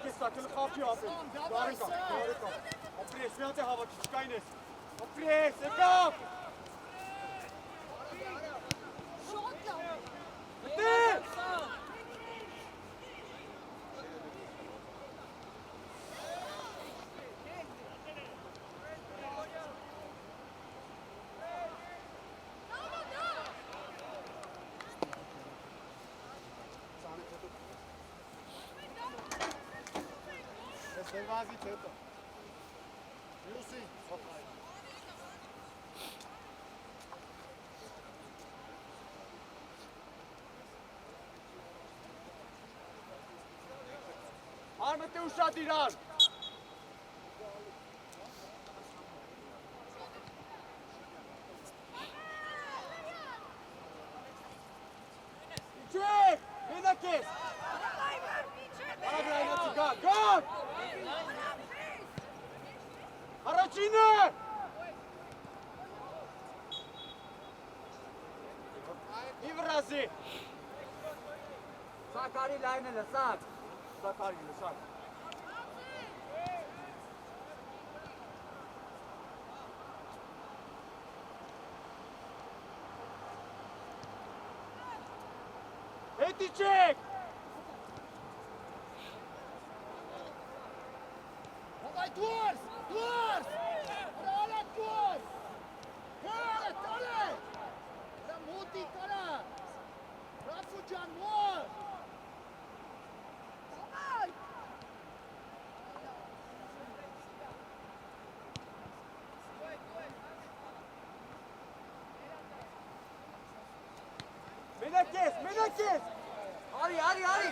Մենակ ես սակել խափի ապել։ Բարեկա։ Ապրես, միած է հավաքի, չկային ես։ Ապրես, եկավ։ Մտի։ Դերվազի հետո։ Լուսի։ Արմտը ուշად իրար։ Իջեք, մենակ ես։ Արագրայնացի, գակ։ Առաջինը։ Մի վրազի։ Սակարի լայնը լսակ։ Սակարի լսակ։ Հետ իջեք։ Давай, Дворс! Дворс! Рала, Дворс! Кара, Тара! Да мути, Кара! Рафуджан, мор! Давай! Մենակ ես։ Արի։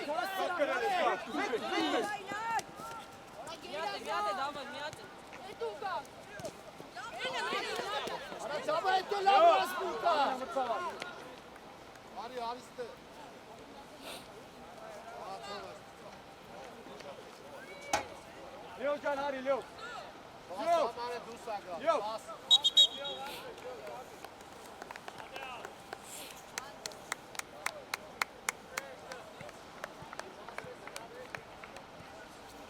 Սակարել ես, գակ։ Միate, David, miate. Ara, давай, это лава спука! Ари, аристе. Լեո ջան, արի, Լեո։ Ամարը դուս ագա։ Լեո։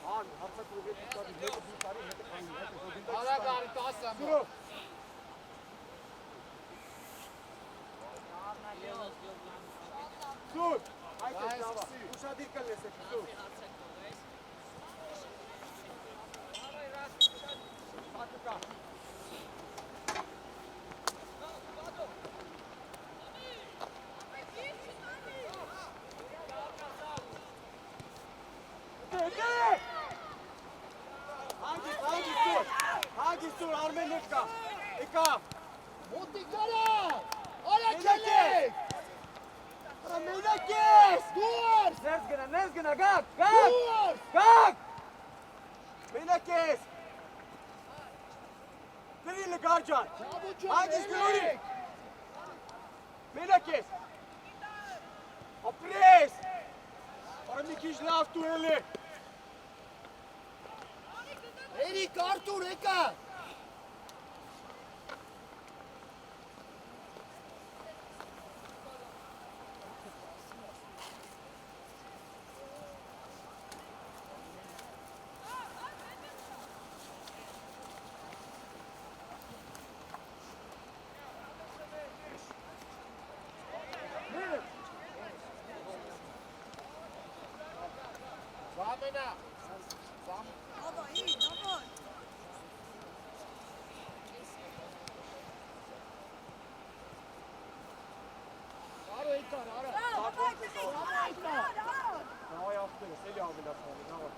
Ան, հարցակ ուղետ ուտարի, հետը բուտարի, հետը խանի, հետը գոդինտա Արա գարի 10 ամա։ Սուրո։ Սուր, այդ ես լավա, ուշադիր կան ես եք, սուր։ Սակը կա։ Հագի սուր, Արմեն եկա, Մոտի կարա! Արա կելեք! Արա մենակ ես, Դուրս! Ներս գնա, գակ, Դուրս! մենակ ես, գրիլը գարջան, Չավուջան, Հագիս գրորի, ելեք! մենակ ես, ապրես, արա մի քիչ լավ տուրել է, Էրիկ, Արտուր, եկա! Զամենա! Արո եկար, արա! նավայ աղտերս, էլի ավելաց հալի, նավայ,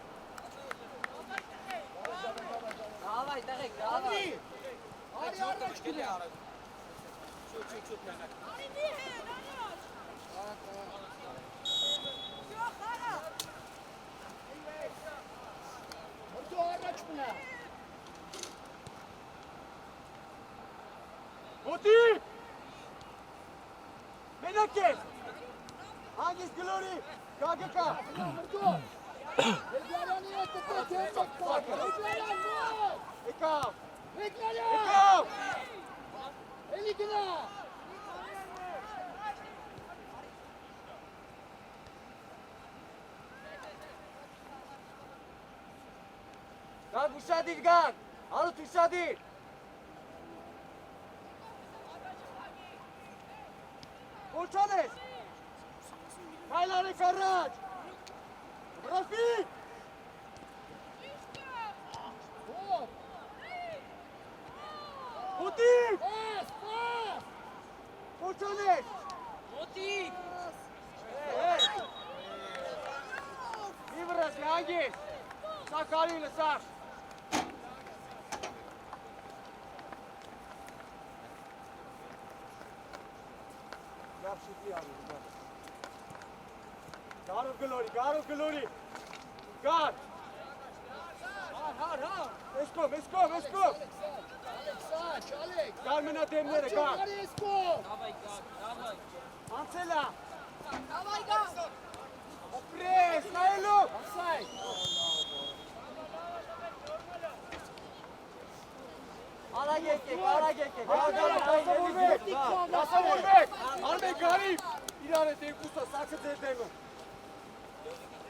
Давай, Тарек, Արի! давай. Արի առաջ գնա! Մոտո առաջ գնա! Մոտի, մենակ ես, հանգիս գլորի, գագը կա, Մոտո! Եգարյանի հետ դեպ եք կա! Եգարյան, նո! եկավ, Եգարյան! Էլի գնա! Gad, ușadir, Gad! Arut, ușadir! Polçanes! Hai la recaraj! Rafi! Motiv! Polçanes! Motiv! Ivras, Hangis! Sakari, lăsați! Gap și pliarul, gap. Garul Gălori! Gar! Har! Escom! Alex! Gar mâna demnere, Gar! Care e scop? Давай, Гад, давай! Anțela! Давай, Гад! Opres! La elu! Offside! Ara gekek. Lasă vorbesc! Arme Garip! İrane te kusă, saksı dedemă!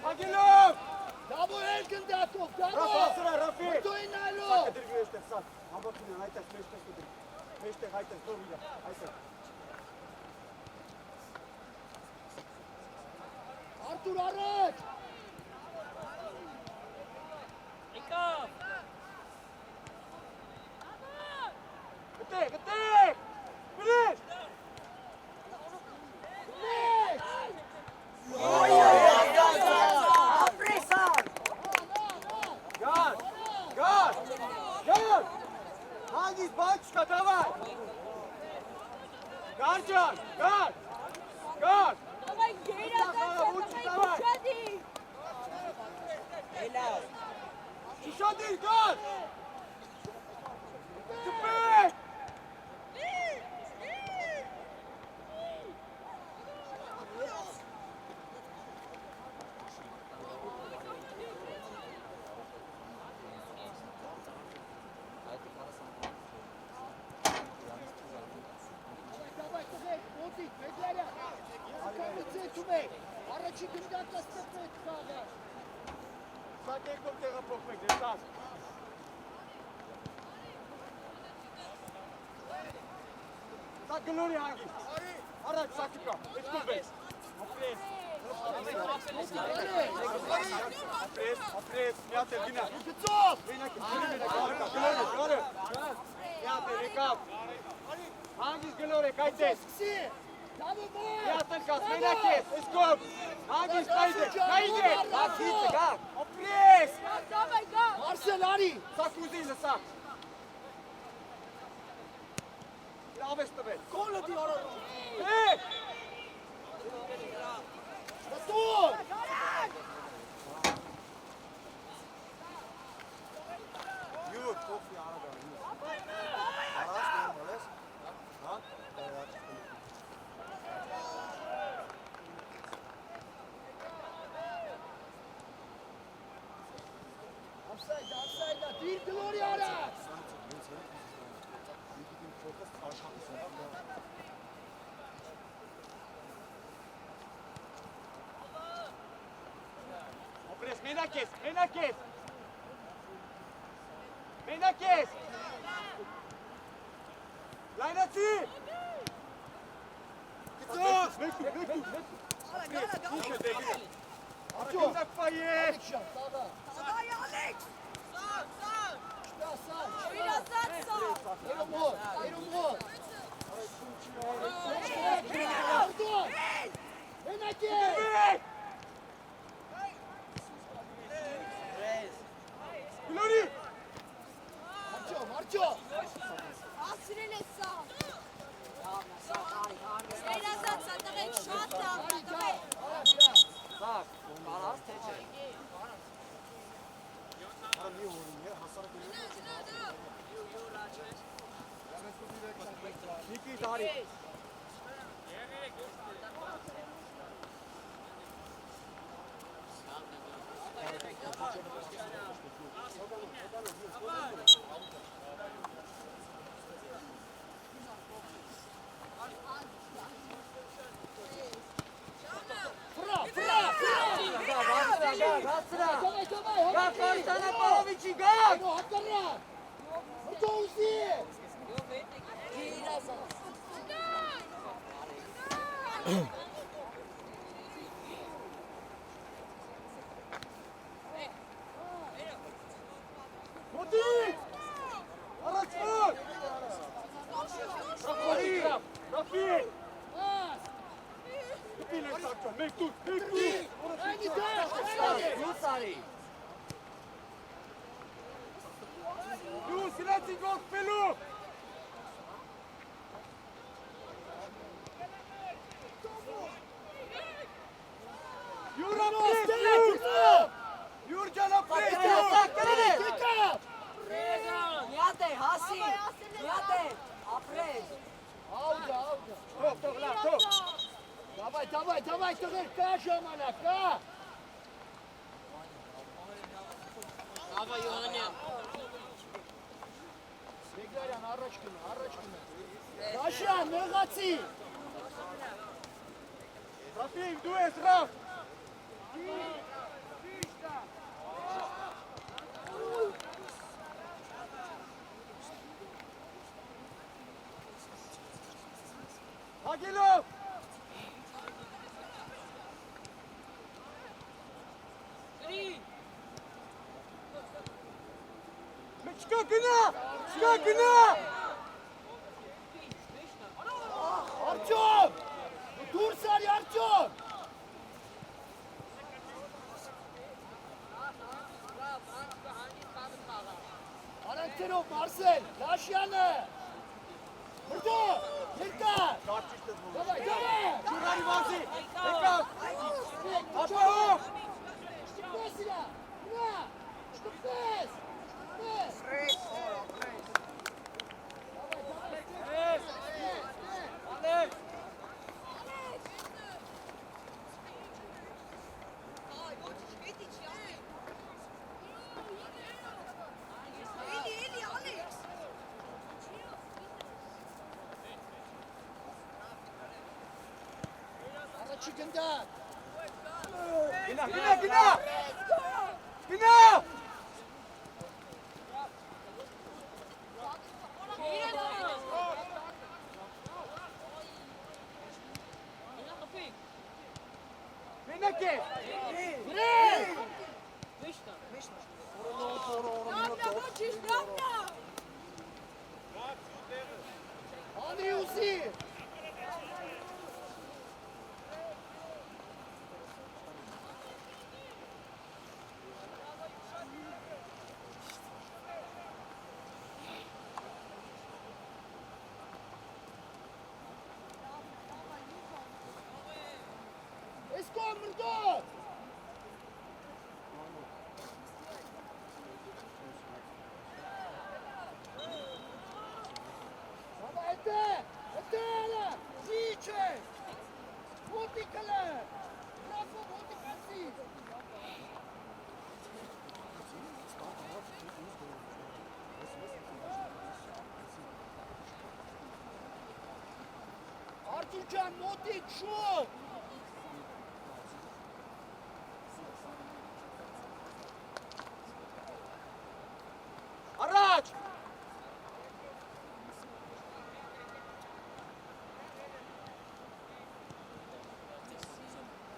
Agilov! Davo Elkin Dakov! Davo! Rafa, sıra Rafi! Tu e nalo! Sakă dirgăște, sat! Am bătut mine, hai te smește studiu! Mește, hai te, dormile, hai să! Artur Araç! Rica! Găte! Finish! Gard! Hangis Bançka, давай! Garcan! Gard! Давай, Гейра, давай, уходи! Helal! Şişadir, Gard! Süper! Давай, Тugay! Motik! Medlere! Kaldıcı Tugay! Araçı günden kastırdı etkaga! Să cum te răpofec, de stas! Să gălori, Hangis! Araç, sakica! Ești cum vezi! Opres! Iată, vine! Gıcov! Vine, gălori! Iată, recap! Hangis gălori, caite! Si! Davo Băr! Iată-l cas, vine ches! Escop! Hangis, caite! Gard! Opres! Давай, Гад! Marcelari! Să acuzii, lăsat! Aveți pe vezi! Golă de oră! Ei! Rătur! Yut, kofi arada. Aras benim oles. Ha? Offside! Bir Gloria Araç! Opres, Menakes! Lainați! Sus! Arătăm dacă faie! Alex, sağda! Давай, Алекс! Şuraya sağ! Biraz atsa! Erumur! Artur! Menake! Glori! Marcio! Asrele sağ! Biraz atsa, давай, şatla! Давай! Bak, Aras teçe. Ara niye vurdun ya? Hasarı görüyor musun? Niki Dari! Fıra! Բարձրա։ Давай, Գա Կոստանապահովիչի գակ։ Այո, հակառակ։ Մրտո ուզի։ Մոտիկ։ Առաջվոր։ Ռաֆի։ Ռաֆի։ Աս։ Դիպին է սակչան, մեկ դուր։ Այնի դաշ, Դուս արի։ Դու սիրացի գողպելու։ Յուր ապրես, Յուր ջան ապրես, Միատ է, հասի, միատ է, ապրես։ Աուդա։ թող լավ, թող։ Давай, տղեր, կա ժամանակ, կա։ Բեգարյան, առաջ գնա։ Դաշյան, նեղացի։ Ռաֆիկ, դու ես Ռաֆ։ Հագելով։ Չկա գնա։ Արտյոմ, դուրս արի Արտյոմ։ Արանքերով Մարսել, Դաշյանը։ Մրտո, երկար։ Давай։ Ջուրանի վազի, եկավ։ Ապահով։ Շտկես իրա, նա, շտկես։ Էլի, Ալեքս։ Առաջի գնդակ։ Գնա։ Մենակ է։ Ravna, ոչիշ, Ravna։ Անի ուզի։ Էսկո մրդո։ Բաբա, էտե ալա, զիչ է, հոտիկ ալա, ռաֆով հոտիկ ասի։ Արտուր ջան, մոտիկ, շուտ։ Առաջ։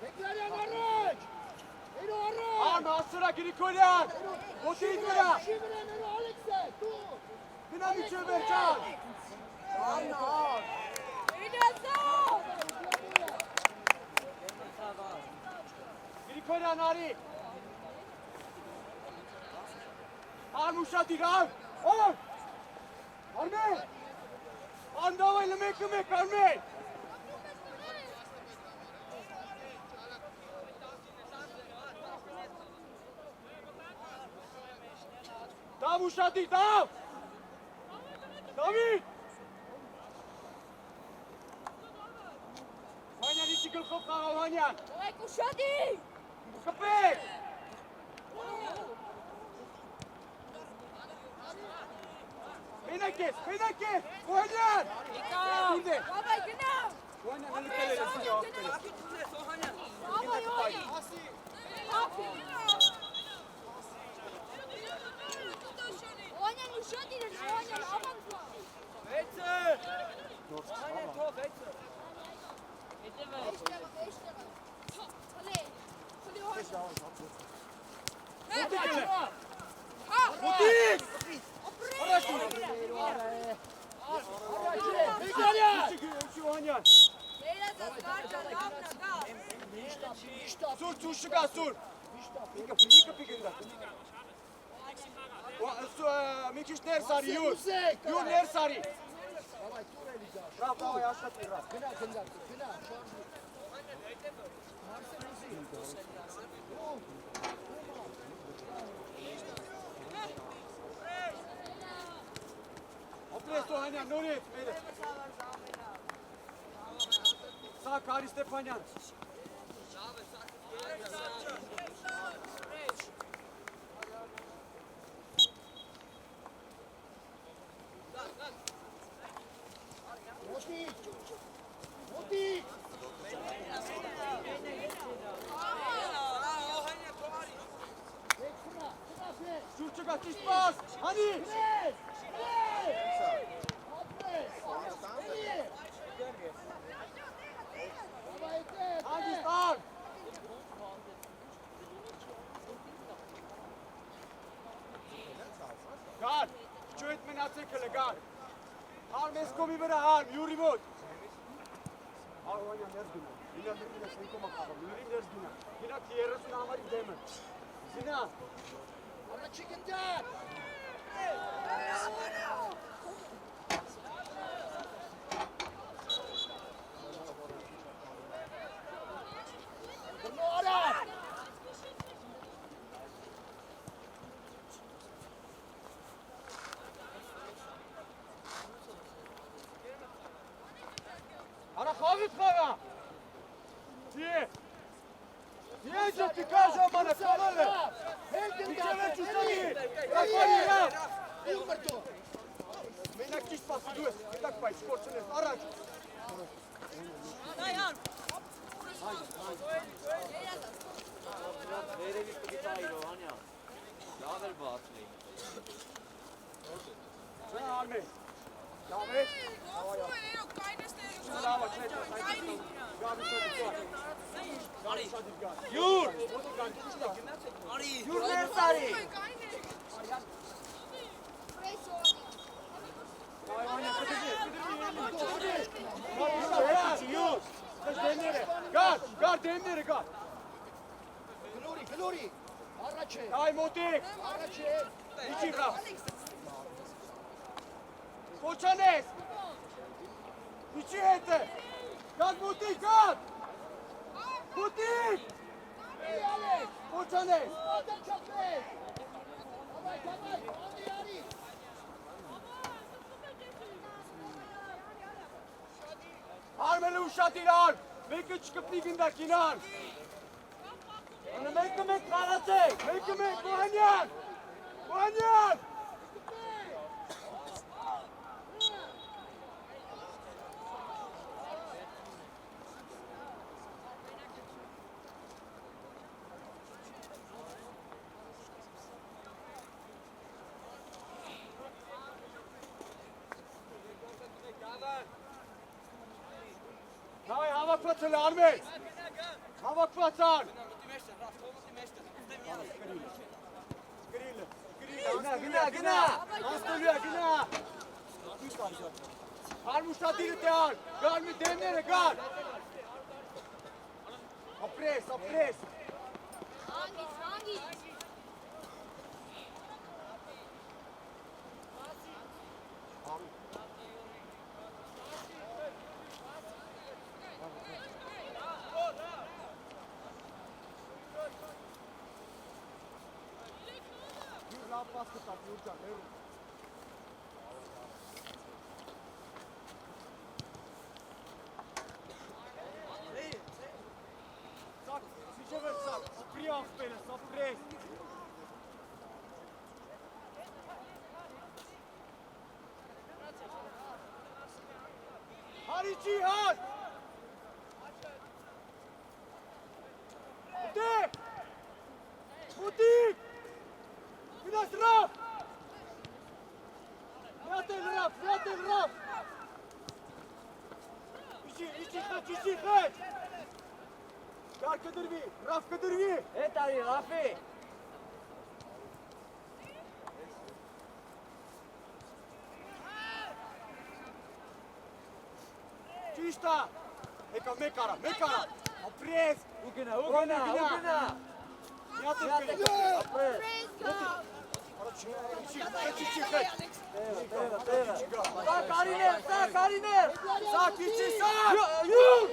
Բեգարյան առաջ։ Էրո առաջ։ Արմա ասրա Գրիգորյան։ Մոտիկ վրա։ Շիվրեն, էրո Ալեքս է, դու։ Գնա միջև վերջան։ Գրիգորյան արի։ Արմուշատի ռավ։ Օր։ Արմեն։ Անդավայլը մեկ Արմեն։ Դավ ուշադիր, դավ։ Դավիթ։ Վանյան իչի գլխով խաղալ Վանյան։ Եք ուշադի։ Կպեք։ Մենակ ես, Վանյան։ Ուր է։ Բաբայ, գնա։ Վանյան հլկել էր ես իրավ։ Բաբայ, օի։ Ապի, գնա։ Մոտիկ։ Առաջ դու։ Շուհանյան։ Սուր ցուշ գա սուր։ Միկը պիգնდა։ Մի քիչ ներս արի յուր։ Յուր ներս արի։ Давай, туր էլի գա։ Ռավ, давай աշխատի ռավ։ Գնա, շարժի։ Ապրես Սոհանյան, նորից, մերը։ Սակ, Հարի Ստեփանյան։ Մոտիկ։ Շուր չգա, ճիշտ պաս, հանի։ Հանգիստ ար։ Գար, չու հետ մնացեք հլը, գար։ Հար մեզ կոմի վրա, հար, յուրի մոտ։ Արվանյան ներս գնա, ինա միրին ես ինքոմա խաղը, միրին ներս գնա։ Գնա 30 համարի դեմը։ Զինա։ Առաջի գնդակ։ Նորա։ Արա խաղից խաղա։ Դիե։ Դիե ջոքի կա ժամանակ խաղալ է։ Իջև է ճուստանի։ Ռակարի հավ։ Ուղրտո։ Մենակ ճիշտ պասը դու ես, հետակ պայ, շկորցն ես, առաջ։ Վերևից պգիտ այր Հովանյան, լավ էր բացլի։ Սա արմեն, լավ է։ Լավ է, գավի շադիվ գար։ Յուր, յուր ներս արի։ Գար, դեմները գար։ Գլորի, առաջ է։ Այ մոտիկ, Առաջ է։ իջի ռավ։ Կոչանես, իջի հետ է։ Գար մոտիկ, գար։ Մոտիկ, կոչանես։ Ադա չապես։ Давай, անի։ Արմելը ուշատ իրան, մեկը չկպնի գնդակին ան։ Մեկը մեկ խաղացեք, մեկը մեկ, Հովանյան, Հովանյան։ Հայ, հավակված էլ արմեն, հավակված ան։ Գնա, անստոլյա, գնա։ Արմուշտատիրը թե ան, գար մի դեմները, գար։ Ապրես։ Լավ պաս կտակ, Յուրջան, հերում։ Սակ, սիջև է սակ, սպրի աղպել է, սապրես։ Հարիչի հար։ Մոտիկ։ Գնաս ռավ։ Միատել ռավ։ Իջի խեչ։ Գար կդրվի, ռավ կդրվի։ Հետ արի, Ռաֆի։ Ճիշտա։ Եկա մեկ արա։ Ապրես։ Ուգնա։ Միատը Ապրես։ Praise God. Սա կարիներ։ Սա քիչի սա։ Յուր։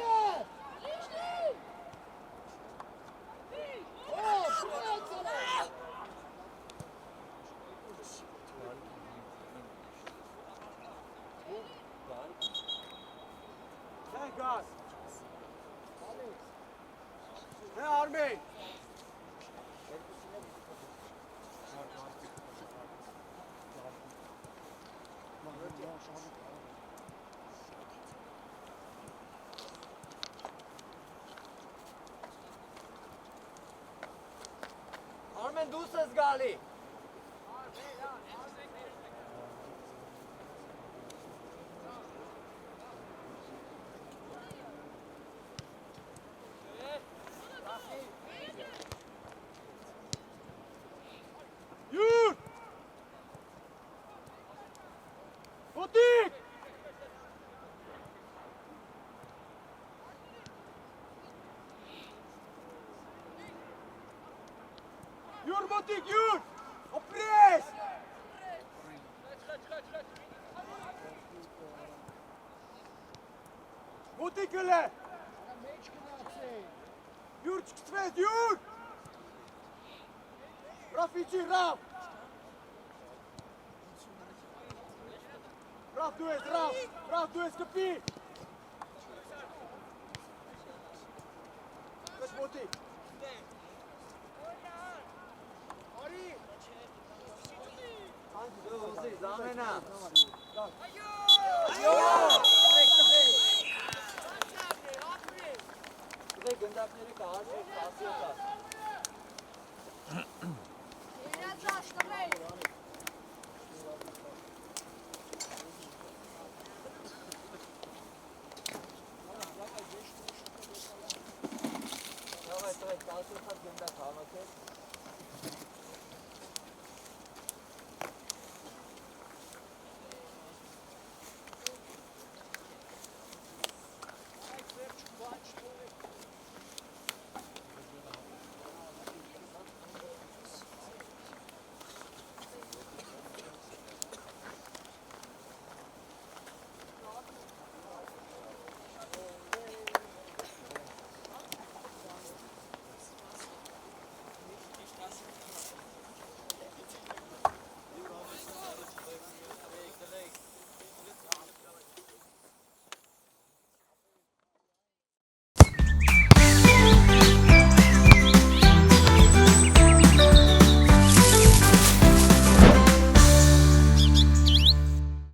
Thank God. Hey Armin. Armen դուս ես գալի։ Յուր. Մոտիկ. Յուր մոտիկ, յուր. Ապրես. Մոտիկ գլե։ Մեջ գնացի։ Յուր չկցվես, յուր. Ռաֆիջի, Ռաֆ։ Ռաֆ դու ես կպի։ Ես մոտիկ։ Դուզի, զամենա։ Գնդակների կահաշի 17